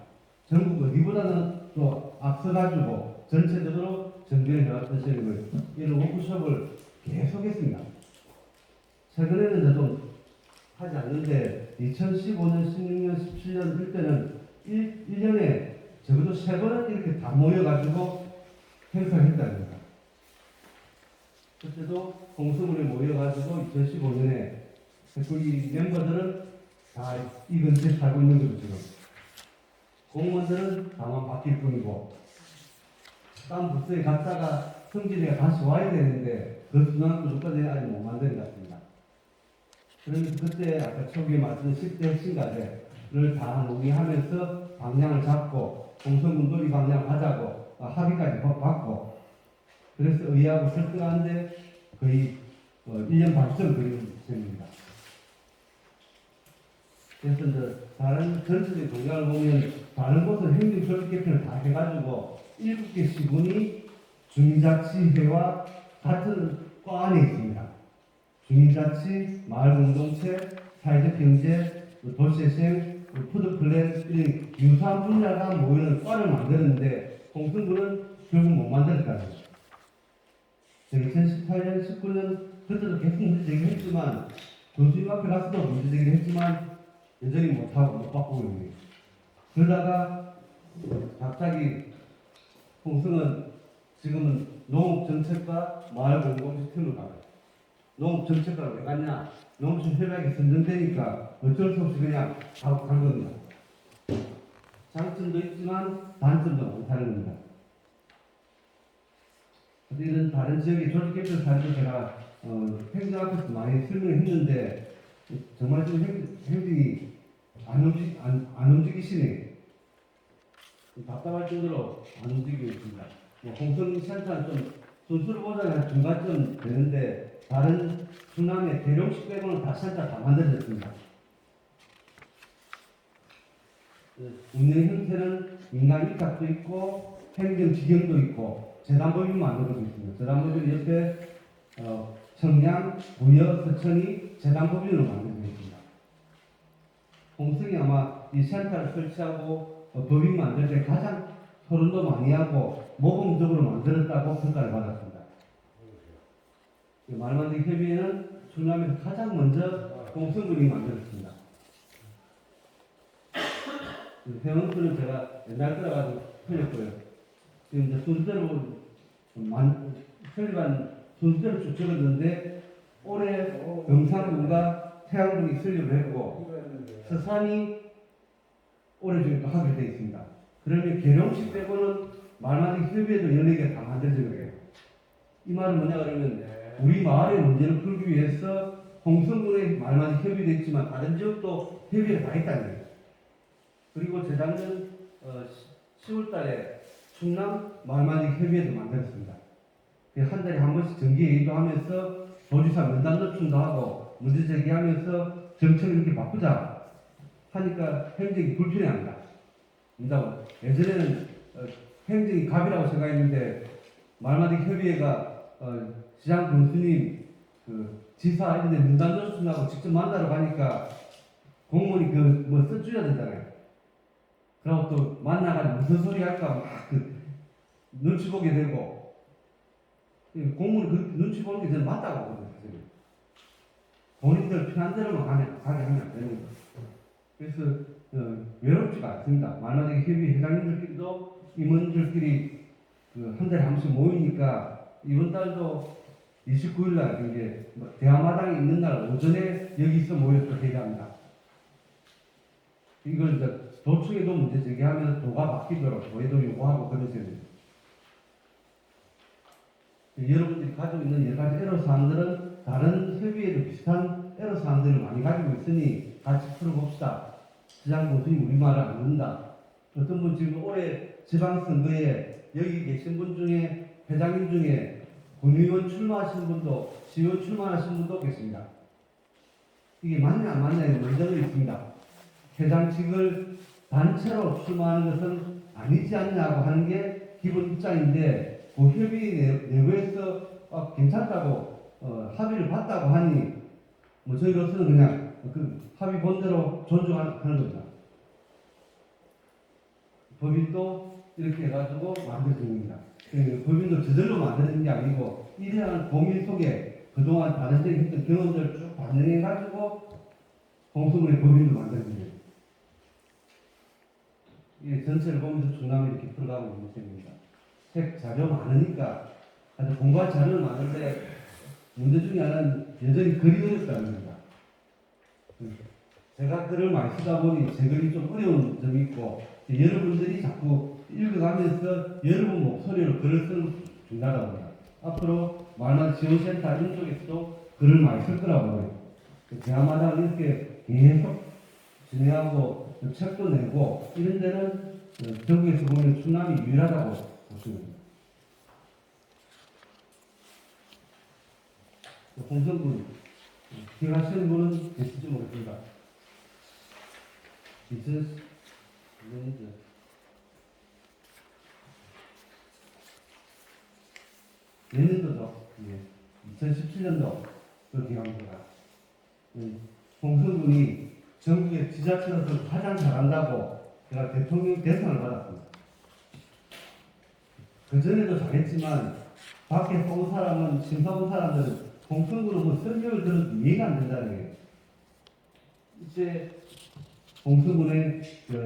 전국 어디보다는 또 앞서가지고 전체적으로 정비를 해왔던 시기를 이런 워크숍을 계속했습니다. 최근에는 좀 하지 않는데 2015년, 16년, 17년 이때는 1년에 적어도 3번은 이렇게 다 모여가지고 행사를 했다는 겁니다. 그때도 공수물에 모여가지고 2015년에 우리 멤버들은 다 이 근처에 살고 있는 거죠, 지금. 공무원들은 다만 바뀔 뿐이고, 딴 부서에 갔다가 성질이가 다시 와야 되는데, 그 순환 구조까지 아직 못 만드는 것 같습니다. 그래서 그때 아까 초기에 말씀드린 10대 핵심 과제를 다 논의하면서 방향을 잡고, 공성군돌이 방향을 하자고, 합의까지 받고, 그래서 의회하고 설득하는데 거의 1년 반쯤 걸린 셈입니다. 그래서 이제 다른 전체적인 동향을 보면 다른 곳은 행정조직 개편을 다 해가지고 7개 시군이 주민자치회와 같은 과 안에 있습니다. 주민자치, 마을공동체, 사회적 경제, 도시재생, 푸드플랜 이런 유사한 분야가 모이는 과를 만드는데 공승부는 결국 못 만들었다는 거죠. 2018년, 19년 그때도 계속 문제제기를 했지만 교수님 앞에 가서도 문제제기를 했지만 여전히 못하고 못 바꾸고 있는 거예요. 그러다가 갑자기 홍성은 지금은 농업정책과 마을공동체 팀을 가요. 농업정책과를 왜 갔냐? 농촌 협약이 선정되니까 어쩔 수 없이 그냥 간 겁니다. 장점도 있지만 단점도 많다는 겁니다. 이런 다른 지역의 조직 개편 사례도 제가 행정 앞에서 많이 설명했는데 정말 좀 행정이 안 움직이시네. 답답할 정도로 안 움직이고 있습니다. 공성센터는 좀 순수를 보자면 중간쯤 되는데 다른 충남의 대룡식 빼고는 다 센터 다 만들어졌습니다. 운영 형태는 민간 위탁도 있고 행정 직영도 있고 재단법인 만들어지고 있습니다. 재단법인 옆에 청량, 부여, 서천이 재단법인으로 만들어지고 있습니다. 홍성이 아마 이 센터를 설치하고 법인 만들 때 가장 토론도 많이 하고 모범적으로 만들었다고 평가를 받았습니다. 말만들기 협의회는 충남에서 가장 먼저 공성군이 만들었습니다. 회원들은 제가 옛날 거라가지고 틀렸고요. 지금 이제 순서대로 설립한 순서대로 쭉 적었는데 올해 경상군과 태안군이 설립을 했고 서산이 올해 중에 또 하게 되어 있습니다. 그러면 계룡시 빼고는 말만들기 협의회도 14개 다 만들어진 거예요. 이 말은 뭐냐 그러면 우리 마을의 문제를 풀기 위해서 홍성군의 말만들기 협의도 있지만 다른 지역도 협의가 다 있다는 거예요. 그리고 재작년 10월 달에 충남 말만들기 협의회도 만들었습니다. 한 달에 한 번씩 정기회의도 하면서 도지사 면담 노출도 하고 문제 제기하면서 정책을 이렇게 바꾸자 하니까 행정이 불편해합니다. 예전에는 행정이 갑이라고 생각했는데 말만들기 협의회가 시장 군수님 지사 이런 데 면담 노출하고 직접 만나러 가니까 공무원이 뭐 써줘야 되잖아요. 그리고 또 만나가지고 무슨 소리 할까 막 눈치 보게 되고 공무원이 그 눈치 보는 게 저는 맞다고 하거든요. 본인들 편한 대로만 가게 하면 안 되는 거예요. 그래서 외롭지가 않습니다. 말만들기 협의 회장님들끼리도 임원들끼리 한 달에 한 번씩 모이니까 이번 달도 29일 날 이제 대화마당에 있는 날 오전에 여기서 모여서 회의합니다. 이걸 이제 도청에도 문제 제기하면서 도가 바뀌도록 도에도 요구하고 그러셔야 됩니다. 여러분들이 가지고 있는 여러 가지 애로사항들은 다른 협의회도 비슷한 애로사항들을 많이 가지고 있으니 같이 풀어봅시다. 시장 교수님 우리말을 안 듣는다. 어떤 분 지금 올해 지방선거에 여기 계신 분 중에 회장님 중에 군의원 출마하신 분도 시의원 출마하신 분도 계십니다. 이게 맞냐 안 맞냐에 문제가 있습니다. 회장직을 단체로 출마하는 것은 아니지 않냐고 하는 게 기본 입장인데 그 협의 내부에서 괜찮다고 합의를 봤다고 하니 뭐 저희로서는 그냥 그 합의 본대로 존중하는 겁니다. 법인도 이렇게 해가지고 만들어집니다. 법인도 저절로 만드는 게 아니고 이러한 고민 속에 그동안 다른 데에 했던 경험들을 쭉 반영해가지고 공수군의 법인도 만들어집니다. 이 전체를 보면서 충남이 이렇게 풀어가고 있는 셈입니다. 책 자료 많으니까 아주 공부할 자료는 많은데 문제 중에 하나는 여전히 글이 어렵다는 겁니다. 제가 글을 많이 쓰다 보니 제 글이 좀 어려운 점이 있고 여러분들이 자꾸 읽어가면서 여러분 목소리로 글을 쓰는 중요하다고 합니다. 앞으로 말만 지원센터 이런 쪽에서도 글을 많이 쓸 거라고 해요. 대화마다 이렇게 계속 진행하고 책도 내고 이런 데는 전국에서 보면 충남이 유일하다고 보시면 됩니다. 홍성군 기억하시는 분은 계실지 모르겠습니다. 2000년이죠. 내년도죠. 2017년도 그렇게 갑니다. 홍성군이 전국의 지자체로서 가장 잘한다고 제가 대통령 대상을 받았습니다. 그전에도 잘했지만 밖에 본 사람은 심사 본 사람들은 홍성군은 뭐 설명을 들어도 이해가 안 된다는 거예요. 이제 홍성군의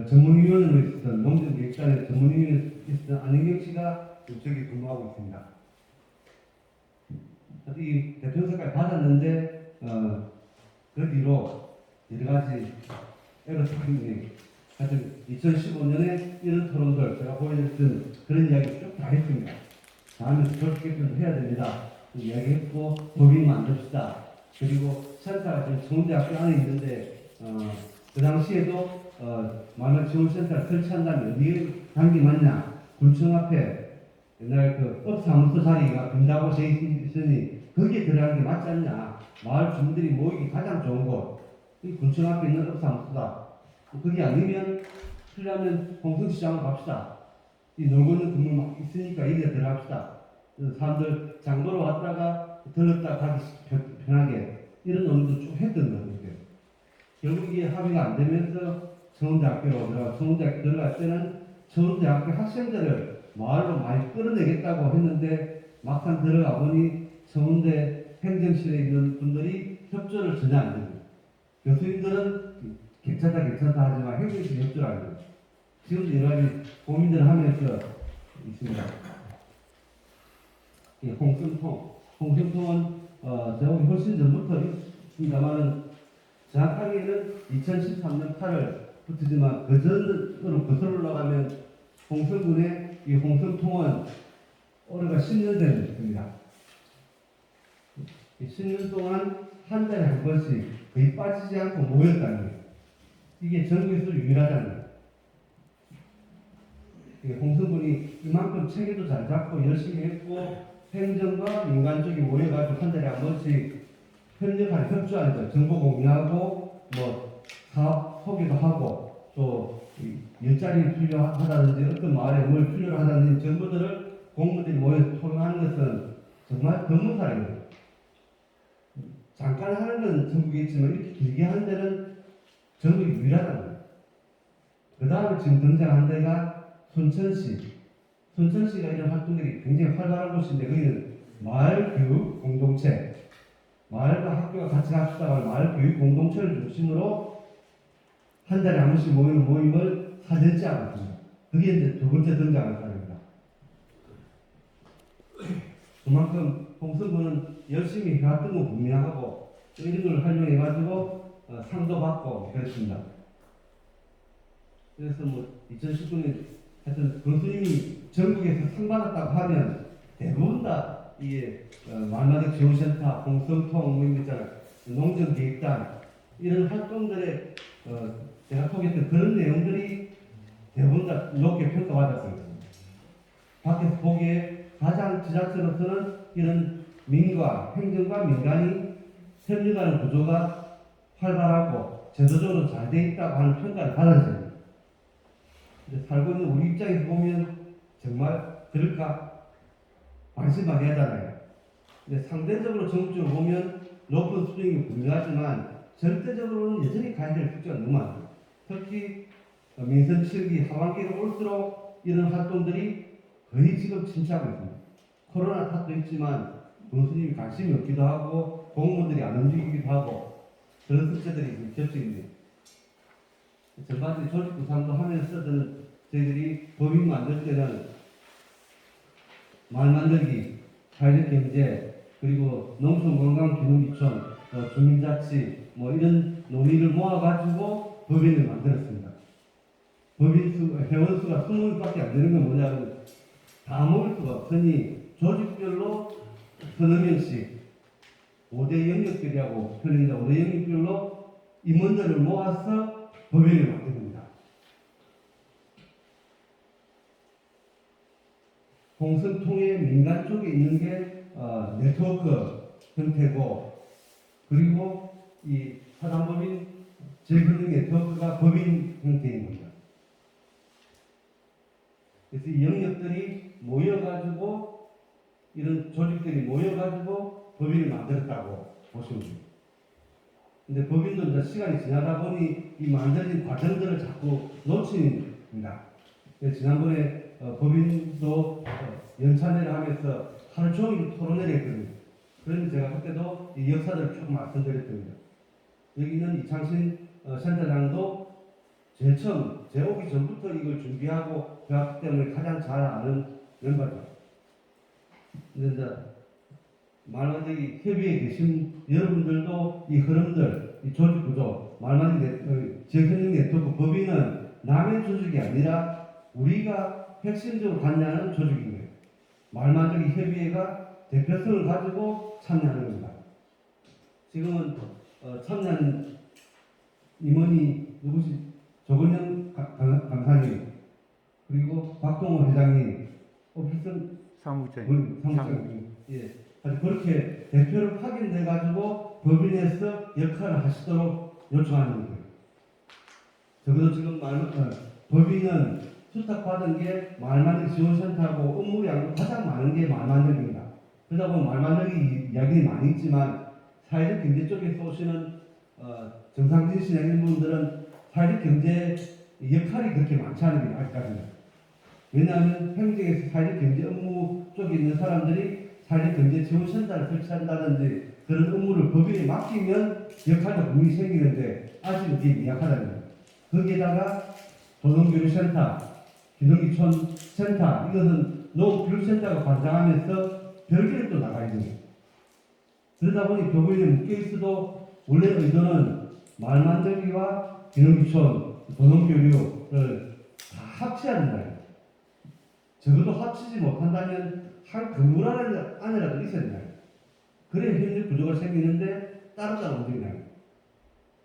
전문위원으로 있었던 농정기획단의 전문위원으로 있었던 안영경 씨가 저기 근무하고 있습니다. 이 대표성까지 받았는데 그 뒤로 여러 가지 애로사항이 하여튼 2015년에 이런 토론들 제가 보여줬던 그런 이야기 쭉 다 했습니다. 다음에 졸업 개편도 해야 됩니다. 이야기했고 법인 만듭시다. 그리고 센터가 지금 서울대학교 안에 있는데 그 당시에도 만원 지원센터를 설치한다면 어디에 단계 맞냐? 군청 앞에 옛날 그 업사무소 자리가 빈다고 돼 있으니 거기에 들어가는 게 맞지 않냐? 마을 주민들이 모이기 가장 좋은 곳. 이 군청 앞에 있는 업사무소다. 그게 아니면 필요하면 홍성시장으로 갑시다. 이 놀고 있는 건물 막 있으니까 이리에 들어갑시다. 사람들 장보러 왔다가 들렀다 가기 편하게 이런 논의도 쭉 했던 거거든요. 결국 이게 합의가 안 되면서 서울대학교로 들어가 서울대학교 들어갈 때는 서울대학교 학생들을 마을로 많이 끌어내겠다고 했는데 막상 들어가 보니 서울대 행정실에 있는 분들이 협조를 전혀 안 됩니다. 교수님들은 괜찮다 하지만 행정실이 협조를 안 해요. 지금도 여러 가지 고민들을 하면서 있습니다. 예, 홍성통은 제가 훨씬 전부터 있습니다만은 정확하게는 2013년 8월 붙이지만 그 전으로 거슬러 올라가면 홍성군의 이 홍성통은 올해가 10년 됩니다. 10년 동안 한 달에 한 번씩 거의 빠지지 않고 모였다는 거예요. 이게 전국에서 유일하다는 거예요. 홍성군이 이만큼 체계도 잘 잡고 열심히 했고 행정과 민간 쪽이 모여가지고 한 달에 한 번씩 협력하는 협조하는 거예요. 정보 공유하고 뭐 사업 소개도 하고 또 일자리 필요하다든지 어떤 마을에 뭘 필요로 하다든지 정보들을 공무원들이 모여 토론하는 것은 정말 드문 사례입니다. 잠깐 하는 건 전국에 있지만 이렇게 길게 하는 데는 전국이 유일하다는 거예요. 그 다음에 지금 등장한 데가 순천시가 이런 활동들이 굉장히 활발한 곳인데 거기는 마을교육 공동체, 마을과 학교가 같이 합시다 마을교육 공동체를 중심으로 한 달에 한 번씩 모이는 모임을 4년째 하고 있습니다. 그게 이제 두 번째 등장한 사례입니다. 그만큼 홍성군은 열심히 해왔던 거 분명하고 또 이런 걸 활용해가지고 상도 받고 그랬습니다. 그래서 뭐 2019년 하여튼 교수님이 전국에서 상 받았다고 하면 대부분 다 이게 말마들 지원센터, 홍성통 뭐 이런 거 있잖아요. 농정계획단 이런 활동들에 제가 소개했던 그런 내용들이 대부분 다 높게 평가받았어요. 밖에서 보기에 가장 지자체로서는 이런 행정과 민간이 협력하는 구조가 활발하고 제도적으로 잘 돼 있다고 하는 평가를 받았어요. 살고 있는 우리 입장에서 보면 정말 그럴까 관심만 하잖아요. 근데 상대적으로 전국적으로 보면 높은 수준이 분명하지만 절대적으로는 여전히 가야 될 숙제가 너무 많아요. 특히 민선 7기 하반기로 올수록 이런 활동들이 거의 지금 침체하고 있습니다. 코로나 탓도 있지만 교수님이 관심이 없기도 하고 공무원들이 안 움직이기도 하고 그런 숙제들이 겹치는데 전반적인 조직 구상도 하면서든 저희들이 법인 만들 때는 말 만들기, 사회적 경제, 그리고 농촌관광기능기촌, 주민자치 뭐 이런 논의를 모아가지고 법인을 만들었습니다. 회원수가 20명밖에 안 되는 건 뭐냐면 다 모을 수가 없으니 조직별로 서너 명씩 5대 영역별이라고 표현합니다. 5대 영역별로 임원들을 모아서 법인을 만듭니다. 홍성통의 민간 쪽에 있는 게 네트워크 형태고 그리고 이 사단법인 재분능 네트워크가 법인 형태인 겁니다. 그래서 이 영역들이 모여가지고 이런 조직들이 모여가지고 법인을 만들었다고 보시면 됩니다. 근데 법인도 이제 시간이 지나다 보니 이 만들어진 과정들을 자꾸 놓칩니다. 지난번에 법인도 연찬회를 하면서 하루 종일 토론회를 했거든요. 그런데 제가 그때도 이 역사들을 쭉 말씀드렸습니다. 여기는 이창신 센터장도 제일 처음, 제 오기 전부터 이걸 준비하고 배웠기 때문에 가장 잘 아는 멤버죠. 근데 이제 말만들기 협의에 계신 여러분들도 이 흐름들, 이 조직 구조, 말만들기 지역협력 네트워크 법인은 남의 조직이 아니라 우리가 핵심적으로 관여하는 조직인 거예요. 말만들기 협의회가 대표성을 가지고 참여하는 겁니다. 지금은 참여한 임원이 누구시? 조건영 강사님, 그리고 박동호 회장님, 오필선 사무장님, 예, 아주 그렇게 대표를 파견돼가지고 법인에서 역할을 하시도록 요청하는 거예요. 적어도 지금 법인은 수탁받은 게 말만들기 지원센터하고 업무량도 가장 많은 게 말만들기입니다. 그러다 보면 말만들기 이야기는 많이 있지만 사회적 경제 쪽에서 오시는 정상진 씨나 이런 분들은 사회적 경제 역할이 그렇게 많지 않은 게 아직까지는. 왜냐하면 행정에서 사회적 경제 업무 쪽에 있는 사람들이 산림경제지원센터를 설치한다든지 그런 업무를 법인에 맡기면 역할과 부분이 생기는데 아직은 그게 미약하다는 거예요. 거기에다가 도농교류센터, 기농기촌 센터 이것은 농교류센터가 관장하면서 별개로 또 나가야 돼요. 그러다 보니 법인에 묶여 있어도 원래 의도는 말 만들기와 기농기촌, 도농교류를 다 합쳐야 된다. 적어도 합치지 못한다면 한 건물 안에라도 있어야 된다. 그래야 협력 구조가 생기는데 따로따로 움직이나요.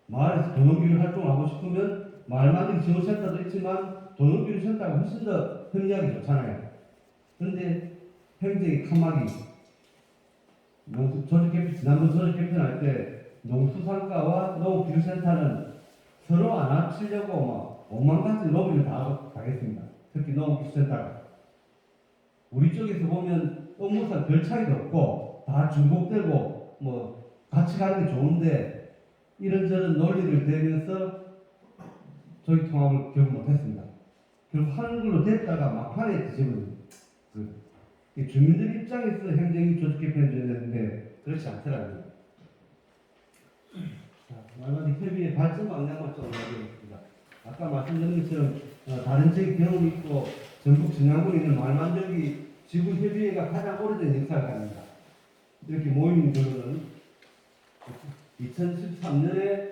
마을에서 도농교류 활동을 하고 싶으면 말 만들기 지원센터도 있지만 도농교류 센터가 훨씬 더 협력하기 좋잖아요. 그런데 행정이 칸막이 지난번 조직 개편할 때 농수산과와 농교류센터는 서로 안 합치려고 막 엉망같은 로비를 다 하겠습니다. 특히 농교류센터가 우리 쪽에서 보면 업무상 별 차이도 없고 다 중복되고 뭐 같이 가는 게 좋은데 이런저런 논리를 대면서 조직 통합을 결국 못했습니다. 결국 하는 걸로 됐다가 막판에 뒤집어진 주민들 입장에서 행정이 조직 개편을 줘야 되는데 그렇지 않더라고요. 자, 말마디 협의의 발전 방향만 좀 알려드리겠습니다. 아까 말씀드린 것처럼 다른 지역 경험이 있고 전북 진양군에 있는 말만들기 지구협의회가 가장 오래된 역사를 가집니다. 이렇게 모임들은 2013년에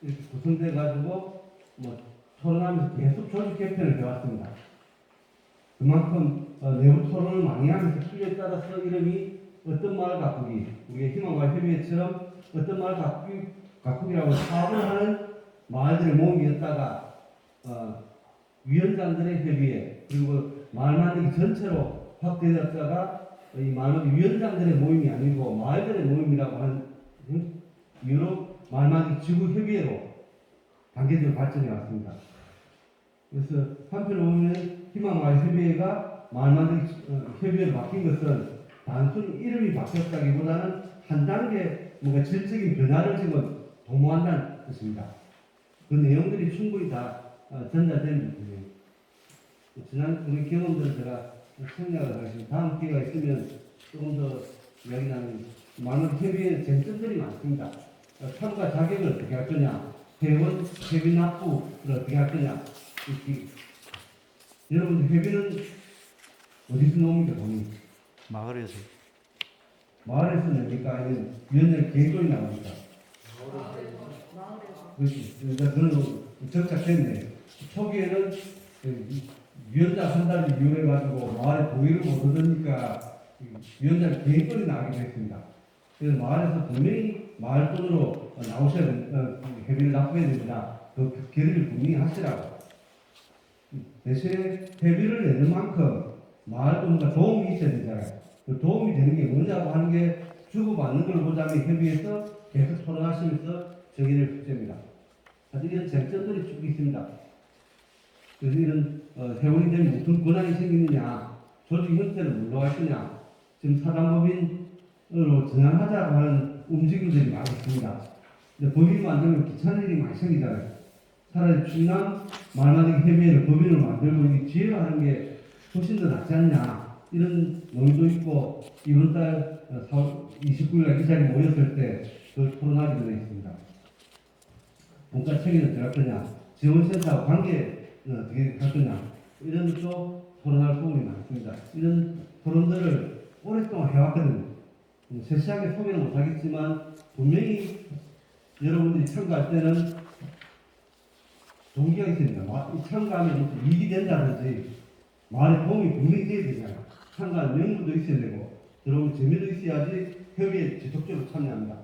이렇게 구성돼 가지고 뭐 토론하면서 계속 조직 개편을 해왔습니다. 그만큼 내부 토론을 많이 하면서 필요에 따라서 이름이 어떤 마을 가꾸기, 우리의 희망과 협의회처럼 어떤 마을 가꾸기라고 사업을 하는 마을들의 모임이었다가 위원장들의 협의회 그리고 마을 만들기 전체로 확대되었다가 이 마을 만들기 위원장들의 모임이 아니고 마을들의 모임이라고 하는 이유로 마을 만들기 지구협의회로 단계적으로 발전해 왔습니다. 그래서 한편으로 보면 희망마을협의회가 마을 만들기 협의회로 바뀐 것은 단순히 이름이 바뀌었다기보다는 한 단계 뭔가 질적인 변화를 지금 도모한다는 뜻입니다. 그 내용들이 충분히 다 전달된 부분이에요. 지난 우리 경험들을 제가 생략을 하겠습니다. 다음 기회가 있으면 조금 더 이야기 나누는 많은 협의회 쟁점들이 많습니다. 참가 자격을 어떻게 할 거냐, 회원 회비 납부를 어떻게 할 거냐. 여러분들 회비는 어디서 나옵니까? 돈이? 마을에서. 마을에서 냅니까? 아니면 위원장 계획돈이 나옵니까? 그렇지. 그러니까 그런 정착됐네. 초기에는 위원장 한 달을 이용해가지고 마을에 동의를 못 얻으니까 위원장 계획돈이 나가게 됐습니다. 그래서 마을에서 분명히 마을 돈으로 나오셔야 됩니다. 회비를 납부해야 됩니다. 그 결의를 분명히 하시라고. 대신에 회비를 내는 만큼 마을 돈과 도움이 있어야 되잖아요. 그 도움이 되는 게 뭐냐고 하는 게 주고받는 걸 보자면 협의해서 계속 토론하시면서 정의를 붙입니다. 사실 이런 쟁점들이 쭉 있습니다. 그래서 이런 회원이 되면 무슨 권한이 생기느냐, 조직 형태를 물러갈 거냐, 지금 사단법인으로 전환하자고 하는 움직임들이 많이 있습니다. 근데 법인 만들면 귀찮은 일이 많이 생기잖아요. 차라리 충남 말만들기 협의회를 법인을 만들고 이 지혜가 하는 게 훨씬 더 낫지 않냐. 이런 논의도 있고, 이번 달 4월 29일 이 자리에 모였을 때 그걸 토론하기로 되어 있습니다. 본가 책임은 어떻게 할 거냐, 지원센터와 관계 어떻게 할 거냐, 이런 것도 토론할 부분이 많습니다. 이런 토론들을 오랫동안 해왔거든요. 세세하게 소개는 못하겠지만, 분명히 여러분들이 참가할 때는 동기가 있습니다. 이 참가하면 무슨 이익이 된다든지, 마을에 도움이 분명히 돼야 되잖아요. 참가하는 명분도 있어야 되고, 들어오면 재미도 있어야지 협의에 지속적으로 참여합니다.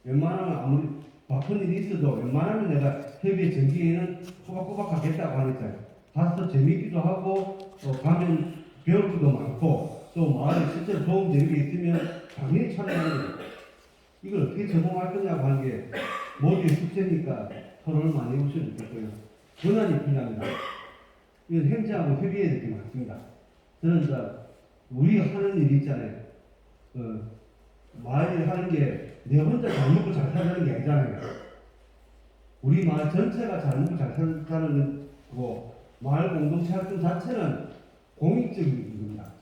웬만하면 아무리 바쁜 일이 있어도 웬만하면 내가 협의회 정기에는 꼬박꼬박 하겠다고 하니까요. 가서 재미있기도 하고, 가면 배울 것도 많고, 또 마을에 실제로 도움되는 게 있으면 당연히 참여하는 거예요. 이걸 어떻게 적용할 거냐고 하는 게 모두의 숙제니까 토론을 많이 해보시면 좋겠고요. 권한이 필요합니다. 이건 행정하고 협의해야 될 게 많습니다. 저는 우리가 하는 일이 있잖아요. 마을이 하는 게 내 혼자 잘 먹고 잘 살자는 게 아니잖아요. 우리 마을 전체가 잘 먹고 잘 살자는 거고, 마을 공동체 활동 자체는 공익적인 겁니다.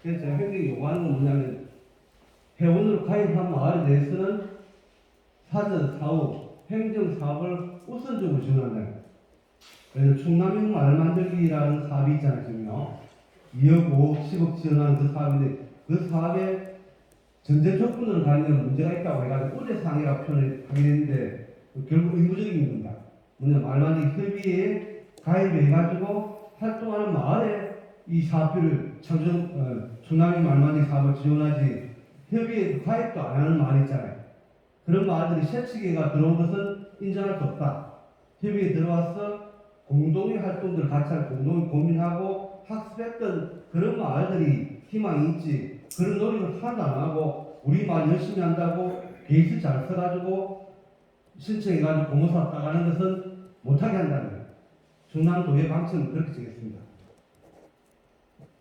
그래서 제가 굉장히 요구하는 건 뭐냐면 회원으로 가입한 마을에 대해서는 사전, 사후, 행정 사업을 우선적으로 지원한다. 그래서 충남형 마을 만들기라는 사업이 있잖아요, 지금요. 2억, 5억, 10억 지원하는 그 사업인데 그 사업에 전제 조건으로 가면 문제가 있다고 해가지고 우대 사항이라고 표현을 하긴 했는데 결국 의무적인 겁니다. 뭐냐 마을 만들기 협의회에 가입해가지고 활동하는 마을에 이 사업비를 충남형 마을 만들기 사업을 지원하지 협의회에 가입도 안 하는 마을이 있잖아요. 그런 마을들이 새치기가 들어온 것은 인정할 수 없다. 협의회에 들어와서 공동의 활동들을 같이 할 공동의 고민하고 학습했던 그런 마을들이 희망이 있지. 그런 노력을 하나도 안 하고 우리 마을 열심히 한다고 베이스 잘 써가지고 신청해가지고 공모사업 따가는 것은 못하게 한다는 거예요. 충남도의 방침은 그렇게 정했습니다.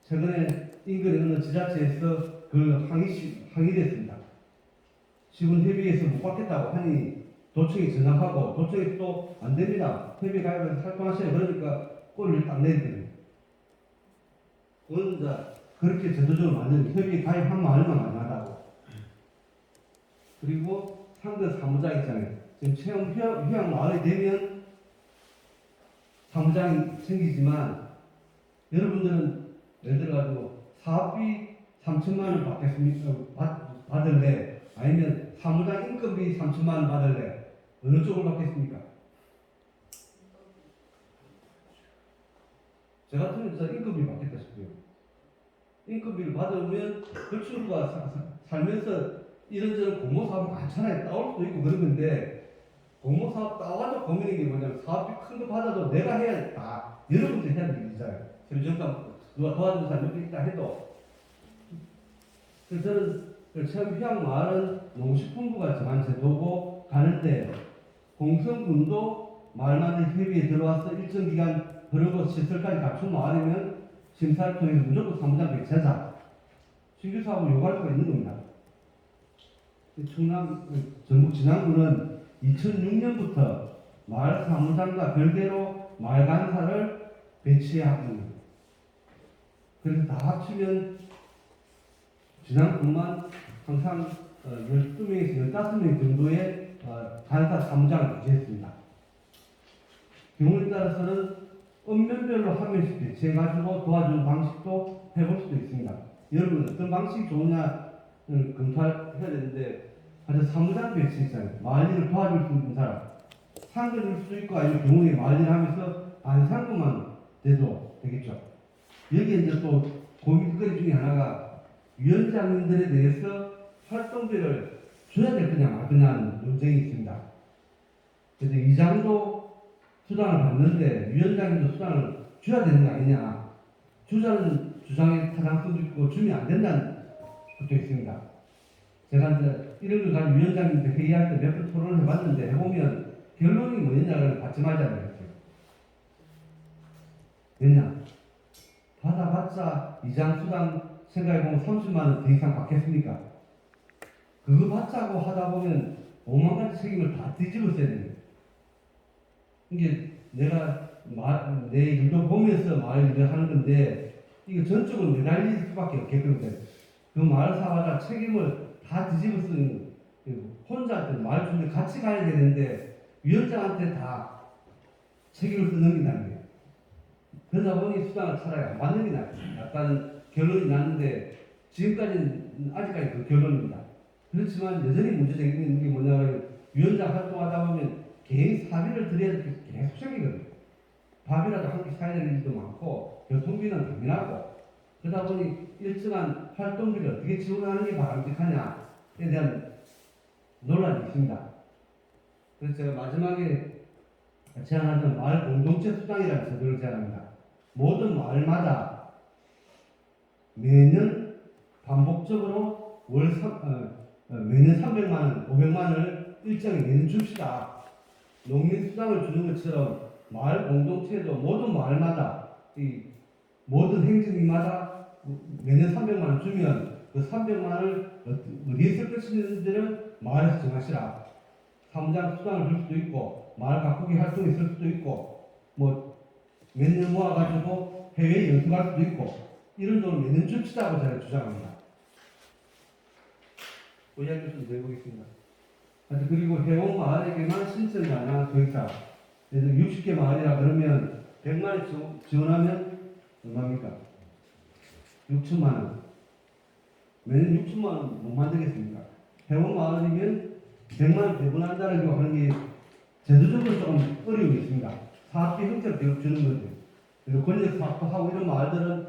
최근에 인근의 어느 지자체에서 그 항의됐습니다. 지분협의회에서 못 받겠다고 하니 도청에 전화하고 도청이 또 안 됩니다. 협의 가입해서 활동하셔야 그러니까 꼬리를 딱 내리더니 그건 이제 그렇게 제도적으로 만든 협의 가입한 마을만 가능하다고. 그리고 상대 사무장 있잖아요. 지금 체험 휴양 마을이 되면 사무장이 생기지만 여러분들은 예를 들어가지고 사업비 3천만 원 받겠습니까? 받을래? 아니면 사무장 인건비 3천만 원 받을래? 어느 쪽을 받겠습니까? 저 같으면 진짜 인건비 받겠다 싶어요. 인건비를 받으면 건축가 살면서 이런저런 공모사업 많잖아요. 따올 수도 있고 그런 건데 공모사업 따와도 고민인 게 뭐냐면 사업비 큰 거 받아도 내가 해야 다 여러분들이 해야 되는 일이잖아요. 세무정감 누가 도와주는 사람이 있다 해도 그래서 저는 체험 휴양 마을은 농식품부가 정한 제도고 가는데 공성군도 마을 만들 협의에 들어와서 일정 기간 그리고 시설까지 갖춘 마을이면 심사를 통해서 무조건 사무장 배치하자. 신규 사업을 요구할 수가 있는 겁니다. 충남 전북 진안군은 2006년부터 마을 사무장과 별개로 마을 간사를 배치해야 합니다. 그래서 다 합치면 진안군만 항상 12명에서 15명 정도의 간사 사무장을 유지했습니다. 경우에 따라서는 읍면별로 한 명씩 배치해가지고 도와주는 방식도 해볼 수도 있습니다. 여러분 어떤 방식이 좋으냐 검토해야 되는데 아주 사무장 배치 있잖아요. 마을 일을 도와줄 수 있는 사람 상근일 수도 있고 아니면 경우에 마을 일을 하면서 안상구만 돼도 되겠죠. 여기에 이제 또 고민거리 중에 하나가 위원장님들에 대해서 활동비를 줘야 될 거냐 말 거냐는 논쟁이 있습니다. 그래서 이장도 수당을 받는데 위원장님도 수당을 줘야 되는 거 아니냐. 주자는 주장의 타당성도 있고 주면 안 된다는 것도 있습니다. 제가 이제 이런 걸 가지고 위원장님들 회의할 때 몇 번 토론을 해봤는데 해보면 결론이 뭐냐를 받지 말자는 거죠. 왜냐? 받아봤자 이장 수당 생각해보면 30만 원 더 이상 받겠습니까? 그거 받자고 하다 보면 5만 가지 책임을 다 뒤집어 써야 됩니다. 이게 내가 내 일도 보면서 마을 일을 하는 건데 이거 전적으로 매달릴 수밖에 없게끔 돼. 그 마을 사업하다 책임을 다 뒤집어 쓰는 혼자 마을 주민들 같이 가야 되는데 위원장한테 다 책임을 넘긴다는 거예요. 그러다 보니 수당을 차라리 안 받는 게 나아요. 약간 결론이 났는데 지금까지는 아직까지 그 결론입니다. 그렇지만 여전히 문제되는 게 뭐냐면 위원장 활동하다 보면 개인 사비를 들여야 계속 생기거든요. 밥이라도 한 끼 사야 되는 일도 많고 교통비는 당연하고 그러다 보니 일정한 활동비를 어떻게 지원하는 게 바람직하냐에 대한 논란이 있습니다. 그래서 제가 마지막에 제안하는 마을 공동체 수당이라는 제도를 제안합니다. 모든 마을마다 매년 반복적으로 매년 300만 원, 500만 원을 일정히 매년 줍시다. 농민 수당을 주는 것처럼 마을 공동체도 모든 마을마다 이 모든 행정위마다 매년 300만 원 주면 그 300만 원을 어디에 쓸 것인지를 마을에서 정하시라. 사무장 수당을 줄 수도 있고 마을 가꾸기 활동에 쓸 수도 있고 뭐 몇 년 모아가지고 해외에 연수 갈 수도 있고 이런 돈을 매년 줍시다고 저는 주장합니다. 이야기 좀 드려보겠습니다. 그리고 회원 마을에게만 신청이 안 하는 교육사. 그래서 60개 마을이라 그러면 100만 원 지원하면 얼마입니까? 6천만 원. 매년 6천만 원 못 만들겠습니까? 회원 마을이면 100만 원 배분한다는 거 그런 게 제도적으로 조금 어려움이 있습니다. 사업비 형태로 계속 주는 거죠. 그리고 권력 사업도 하고 이런 마을들은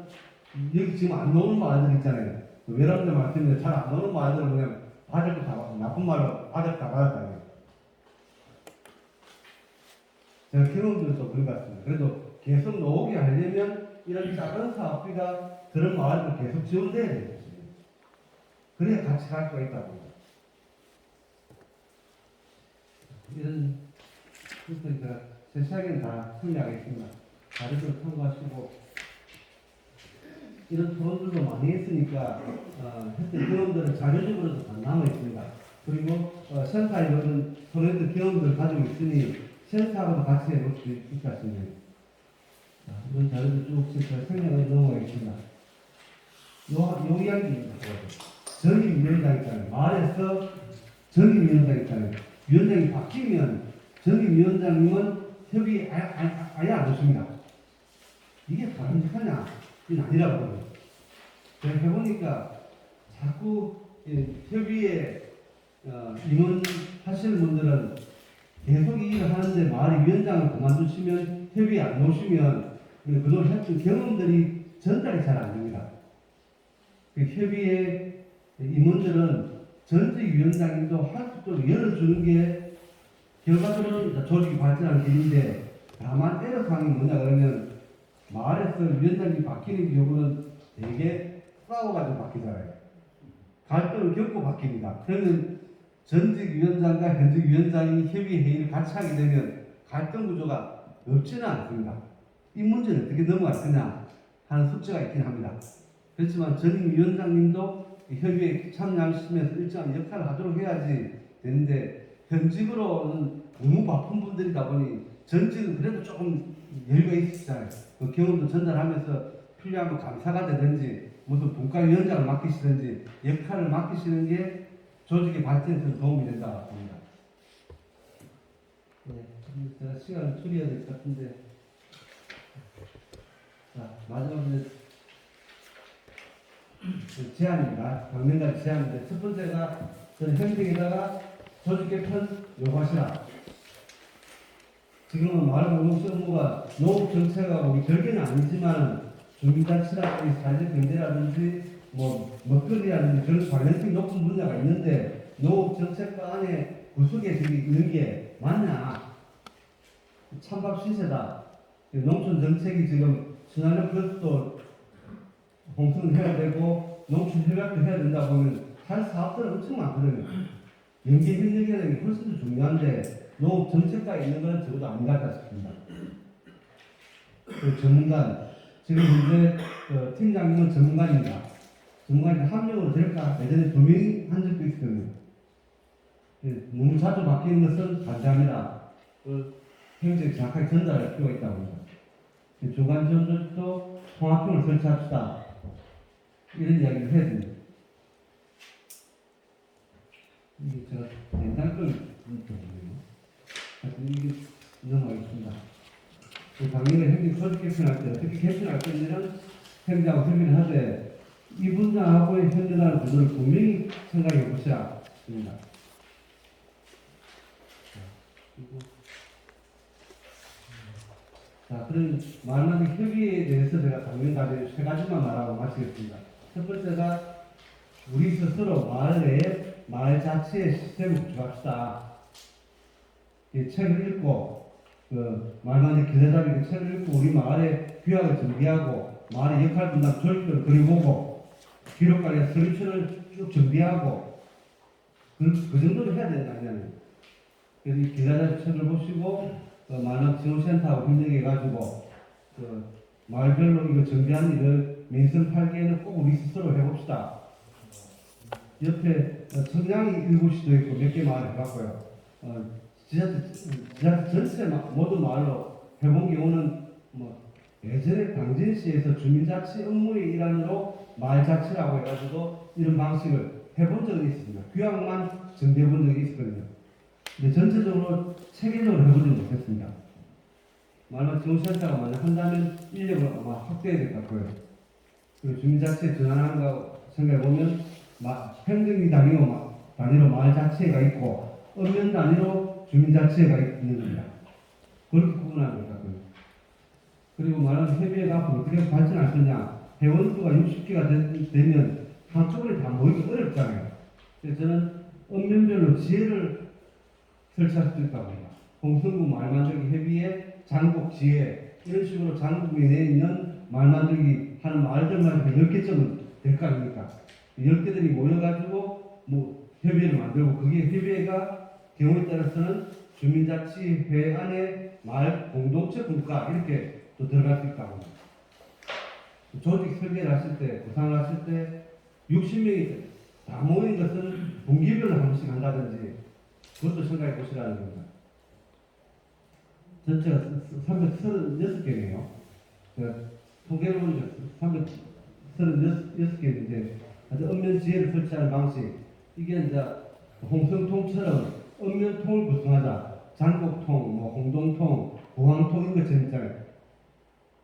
여기 지금 안 나오는 마을들 있잖아요. 외람들 말씀인데 잘 안 나오는 마을들은 그냥 받을 거 다 받고 나쁜 말로 받을 다 받았다고요. 제가 경험들도 그런 것 같습니다. 그래도 계속 나오게 하려면 이런 작은 사업비가 그런 마을들 계속 지원돼야 되겠습니다. 그래야 같이 갈 수가 있다고 합니다. 이런 것들 제가 세세하게는 다 정리하겠습니다. 다리들 참고하시고 이런 토론들도 많이 했으니까 했던 경험들은 자료적으로도 다 남아 있습니다. 그리고 센터에 이런 토론했던 경험들을 가지고 있으니 센터하고도 같이 해볼 수 있을 것 같습니다. 이런 자료들 쭉 제가 설명을 넘어가겠습니다. 요 이야기입니다. 전임위원장 있잖아요. 마을에서 전임위원장 있잖아요. 위원장이 바뀌면 전임위원장님은 협의 아예 안 오십니다. 이게 바람직하냐? 이건 아니라고 합니다. 제가 해보니까 자꾸 협의에 임원하시는 분들은 계속 이 일을 하는데 마을 위원장을 그만두시면 협의에 안 오시면 그동안 했던 경험들이 전달이 잘 안 됩니다. 협의에 임원들은 전직 위원장님도 할 수 있도록 열어주는 게 결과적으로는 조직이 발전하는 길인데 다만 애로사항이 뭐냐 그러면 마을에서 위원장님이 바뀌는 경우는 되게 싸워가지고 바뀌잖아요. 갈등을 겪고 바뀝니다. 그러면 전직 위원장과 현직 위원장이 협의 회의를 같이 하게 되면 갈등 구조가 없지는 않습니다. 이 문제는 어떻게 넘어갈 거냐 하는 숙제가 있긴 합니다. 그렇지만 전임 위원장님도 협의에 참여하시면서 일정한 역할을 하도록 해야지 되는데 현직으로는 너무 바쁜 분들이다 보니 전직은 그래도 조금 여유가 있으시잖아요. 그 경험도 전달하면서 필요하면 감사가 되든지 무슨 분과위원장을 맡기시든지 역할을 맡기시는 게 조직의 발전에 도움이 된다고 봅니다. 네, 제가 시간을 줄여야 될 것 같은데 자, 마지막으로 제안입니다. 강명까지 제안인데 첫 번째가 저는 현직에다가 조직 개편 요구하시라. 지금은 마을공동체 업무가 농업 정책하고 우리 별개는 아니지만 주민자치라든지 사회경제라든지 먹거리라든지 그런 관련성이 높은 분야가 있는데 농업 정책과 안에 구석에 저기 있는 게 맞냐? 찬밥 신세다. 농촌 정책이 지금 순환형 플러스도 홍수는 해야 되고 농촌 협약도 해야 된다 보면 할 사업들은 엄청 많거든요. 연계 협력이라는 게 훨씬 더 중요한데 농업 정책과에 있는 건 적어도 안 같다 싶습니다. 그 전문가 지금 현재 팀장님은 전문가입니다. 전문가인데 합력으로 될까? 예전에 2명이 한 적도 있거든요. 너무 자주 바뀌는 것은 반대합니다. 굉장히 정확하게 전달할 필요가 있다고 합니다. 중간 지원조직도 통합형을 설치합시다. 이런 이야기를 해야 됩니다. 이게 제가 된장적인 부분이에요. 그래서 이게 넘어가겠습니다. 당연히 행정 조직 개편할 때 어떻게 개편할 건지는 행정하고 협의를 하되 이 분야하고의 현존하는 구조를 분명히 생각해 보시라 합니다. 자, 그럼 마지막 협의에 대해서 제가 당면가지고 세 가지만 말하고 마치겠습니다. 첫 번째가 우리 스스로 마을 내에 마을 자체의 시스템을 구축합시다. 이 책을 읽고 마을만의 기자잡이 그 책을 읽고 우리 마을의 규약을 정비하고 마을의 역할 분담 조직을 그려보고 기록관리의 설치를 쭉 정비하고 그 정도로 해야 되는 거 아니냐면 그래서 이 기자잡이 책을 보시고 마을 지원센터하고 협력해가지고 마을별로 이거 정비한 일을 민선 8개는 꼭 우리 스스로 해봅시다. 옆에 청량이 7시도 있고 몇 개 마을 해봤고요. 지자체 전체 모든 마을로 해본 경우는 예전에 당진시에서 주민자치 업무의 일환으로 마을자치라고 해가지고 이런 방식을 해본 적은 있습니다. 규약만 정해본 적이 있었거든요. 근데 전체적으로 체계적으로 해보지는 못했습니다. 말만 지원센터가 만약 한다면 인력을 아마 확대해야 될 것 같고요. 그리고 주민자치에 전환한다고 생각해보면 행정위 단위로 마을자치회가 있고 읍면 단위로 주민자치회가 있는 겁니다. 그렇게 구분하는 것 같고요. 그리고 말하는 협의회가 앞으로 어떻게 발전할 거냐. 회원수가 60개가 되면 한꺼번에 다 모이기 어렵잖아요. 그래서 저는 읍면별로 지혜를 설치할 수도 있다고 합니다. 홍성구 말만들기 협의회, 장곡 지혜 이런 식으로 장국에 내 있는 말만들기 하는 마을들만 10개쯤은 될 거 아닙니까? 10개들이 모여가지고 뭐 협의회를 만들고 그게 협의회가 경우에 따라서는 주민자치회 안에 마을 공동체 분과 이렇게 또 들어갈 수 있다고 합니다. 조직 설계를 하실 때, 구상을 하실 때 60명이 다 모인 것은 분기별로 한 번씩 한다든지 그것도 생각해 보시라는 겁니다. 전체가 336개네요. 통계를 보니까 336개인데 아주 읍면 지혜를 설치하는 방식 이게 이제 홍성통처럼 읍면통을 구성하자. 장곡통, 뭐 홍동통, 보항통 이런 것처럼 있잖아요.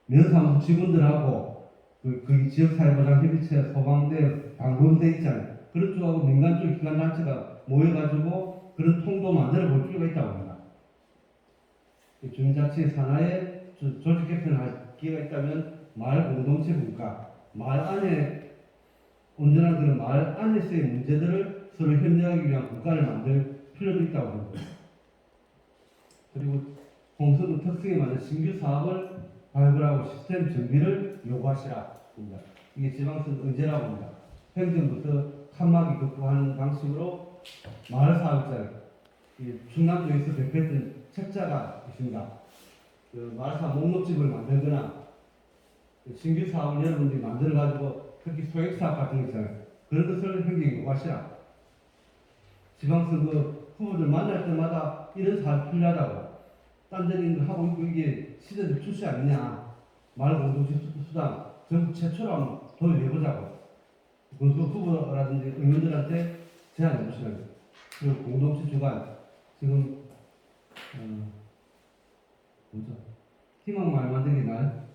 면사무소 직원들하고 그 지역사회보장협의체, 소방대, 방범대 있잖아요. 그런 쪽하고 민간 쪽 기관단체가 모여가지고 그런 통도 만들어 볼 필요가 있다고 합니다. 주민자치 산하에 조직 개편할 기회가 있다면 마을 공동체 분과 마을 안에 온전한 그런 마을 안에서의 문제들을 서로 협력하기 위한 국가를 만들 필요도 있다고 합니다. 그리고 홍성구 특성에 맞는 신규 사업을 발굴하고 시스템 정비를 요구하시라 합니다. 이게 지방선 의제라고 합니다. 행정부터 칸막이 극복하는 방식으로 마을 사업자를 충남도에서 대표했던 책자가 있습니다. 그 마을 사업 목록집을 만들거나 신규 사업을 여러분들이 만들어가지고 특히 소액 사업 같은 거 있잖아요. 그런 것을 행정이 요구하시라. 지방선거 후보들 만날 때마다 이런 사업이 필요하다고. 딴 데는 하고 있고 이게 시대적 출시 아니냐. 마을 공동체 수당 전국 최초로 한번 도입해보자고. 군수 후보라든지 의원들한테 제안해 보시는 거예요. 그리고 공동체 주관 지금 뭐죠? 희망 말 만들기 날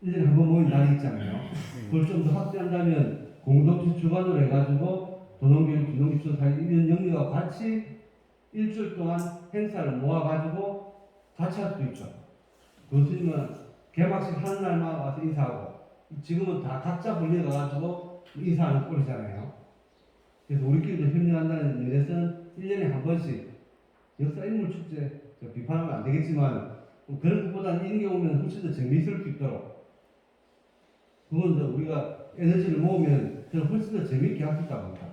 1년에 한 번 모인 날이 있잖아요. 그걸 좀 더 확대한다면 공동체 주관으로 해가지고 도농교육, 주농기초 사회 이런 영역과 같이 일주일 동안 행사를 모아가지고 같이 할 수도 있죠. 교수님은 개막식 하는 날만 와서 인사하고 지금은 다 각자 불려가가지고 인사하는 꼴이잖아요. 그래서 우리끼리도 협력한다는 면에서는 1년에 한 번씩 역사 인물 축제 비판하면 안 되겠지만 그런 것보다는 이런 게 오면 훨씬 더 재미있을 수 있도록 그건 우리가 에너지를 모으면 훨씬 더 재미있게 할 수 있다고 합니다.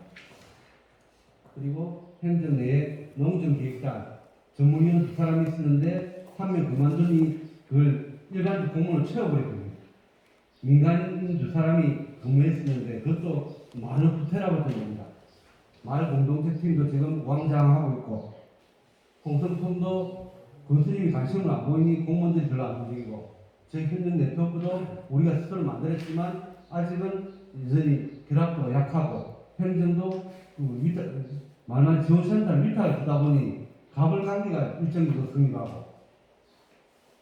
그리고 행정 내에 농정기획단 전문위원 2사람이 있었는데 한 명 그만두니 그걸 일반적 공무원을 채워버렸거든요. 민간인 2사람이 근무했었는데 그것도 많은 후퇴라고 됩니다. 마을 공동체 팀도 지금 왕장하고 있고 홍성통도 군수님이 관심을 안 보이니 공무원들이 별로 안 움직이고 저희 현장 네트워크도 우리가 스스로 만들었지만 아직은 여전히 결합도가 약하고 행정도 말만 지원센터를 위탁을 주다 보니 가불관계가 일정 정도 성립하고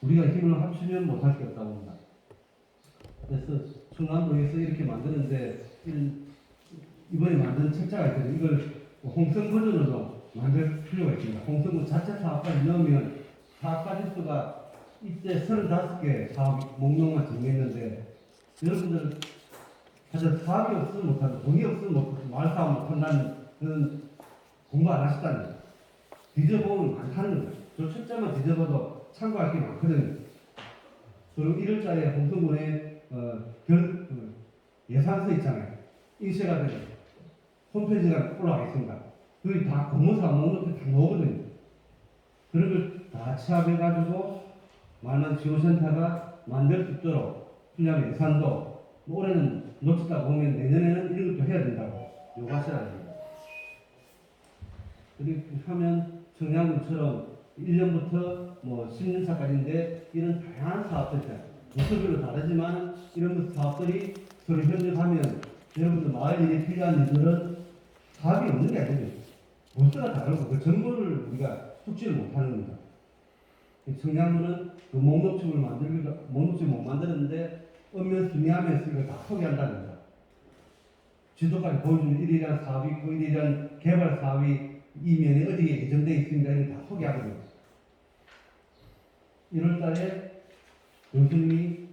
우리가 힘을 합치면 못할 게 없다고 합니다. 그래서 충남도에서 이렇게 만드는데 이번에 만든 책자가 있거든요. 이걸 홍성 버전으로 만들 필요가 있습니다. 홍성구 자체 사업까지 넣으면 사업 가짓수가 이때 35개 사업 목록만 정했는데 여러분들 사실 사업이 없으면 못한다. 돈이 없으면 못한다. 마을 사업 못한다는 그런 공부 안 하셨다는 거예요. 뒤져보면 많다는 거예요. 저 책자만 뒤져봐도 참고할 게 많거든요. 그리고 1월달에 홍성군에 예산서 있잖아요. 인쇄가 되는 홈페이지가 올라와 있습니다. 그게 다 공모사 목록에 다 나오거든요. 그런 걸 다 취합해가지고 많은 지원센터가 만들 수 있도록 필요한 예산도 올해는 놓치다 보면 내년에는 이런 것도 해야 된다고 요구하셔야 됩니다. 그렇게 하면 청량군처럼 1년부터 뭐 10년차까지인데 이런 다양한 사업들 부서별로 다르지만 이런 사업들이 서로 협력하면 여러분들 마을 일에 필요한 일들은 사업이 없는 게 아니죠. 부서가 다르고 그 정보를 우리가 숙지를 못하는 겁니다. 청량군은 그 목록집을 목록집 못 만드는데 엄면 순위하면서 이걸 다 소개한다는 겁니다. 지도까지 보여주는 일이란 사업이 있고 일이란 개발 사업이 이면에 어디에 예정되어 있습니다. 이걸 다 소개하거든요. 1월 달에 교수님이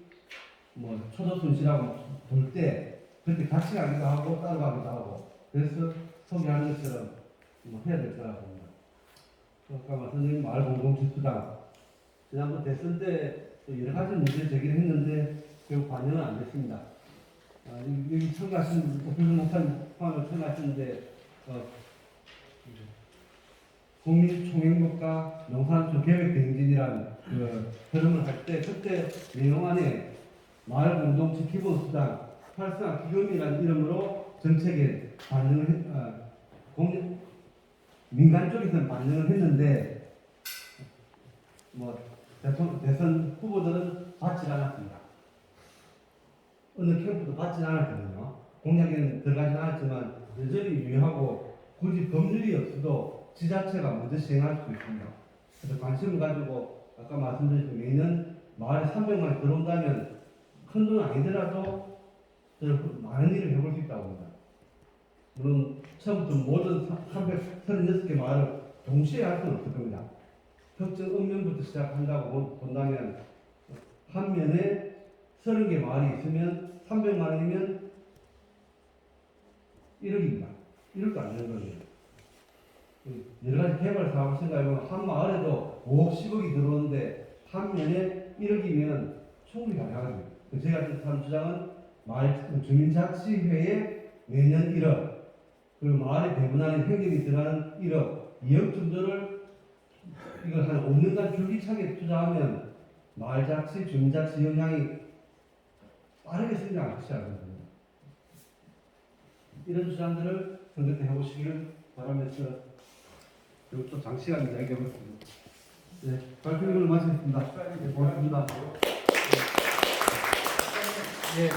뭐 초도 순시라고 볼 때 그렇게 같이 가기도 하고 따로 가기도 하고 그래서 소개하는 것처럼 뭐 해야 될 거라고 봅니다. 아까 말씀드린 마을공동체수당 지난번 대선 때 여러 가지 문제 제기를 했는데 결국 반영은 안 됐습니다. 여기 참가하신 오피스 목사님 포함해서 참가하시는데 국민총행국가 농산촌 계획대행진이라는 그 흐름을 할 때 그때 내용 안에 마을 공동체 기본수당 활성화 기금이라는 이름으로 정책에 반영을 민간 쪽에서는 반영을 했는데 뭐 대선 후보들은 받지 않았습니다. 어느 캠프도 받지 않았거든요. 공약에는 들어가지 않았지만 여전히 유효하고 굳이 법률이 없어도 지자체가 먼저 시행할 수 있습니다. 그래서 관심을 가지고 아까 말씀드린 매년 마을에 300만 들어온다면 큰 돈 아니더라도 많은 일을 해볼 수 있다고 합니다. 물론 처음부터 모든 336개 마을을 동시에 할 수는 없을 겁니다. 특정 읍면부터 시작한다고 본다면 한 면에 30개 마을이 있으면 300만 원이면 1억입니다. 1억도 안 되는 거예요. 여러 가지 개발 사업을 생각해보면 한 마을에도 5억, 10억이 들어오는데 한 면에 1억이면 충분히 가능하거든요. 제가 한 주장은 마을 주민자치회에 매년 1억, 그리고 마을에 배분하는 행정이 들어가는 1억, 2억 정도를 이걸 한 5년간 줄기차게 투자하면 마을자치, 주민자치 영향이 빠르게 성장할 것이라는 겁니다. 이런 주장들을 선거 때 해보시기를 바라면서 그리고 또 장시간 이야기해보겠습니다. 네, 발표를 마치겠습니다. 네, 고맙습니다. 예.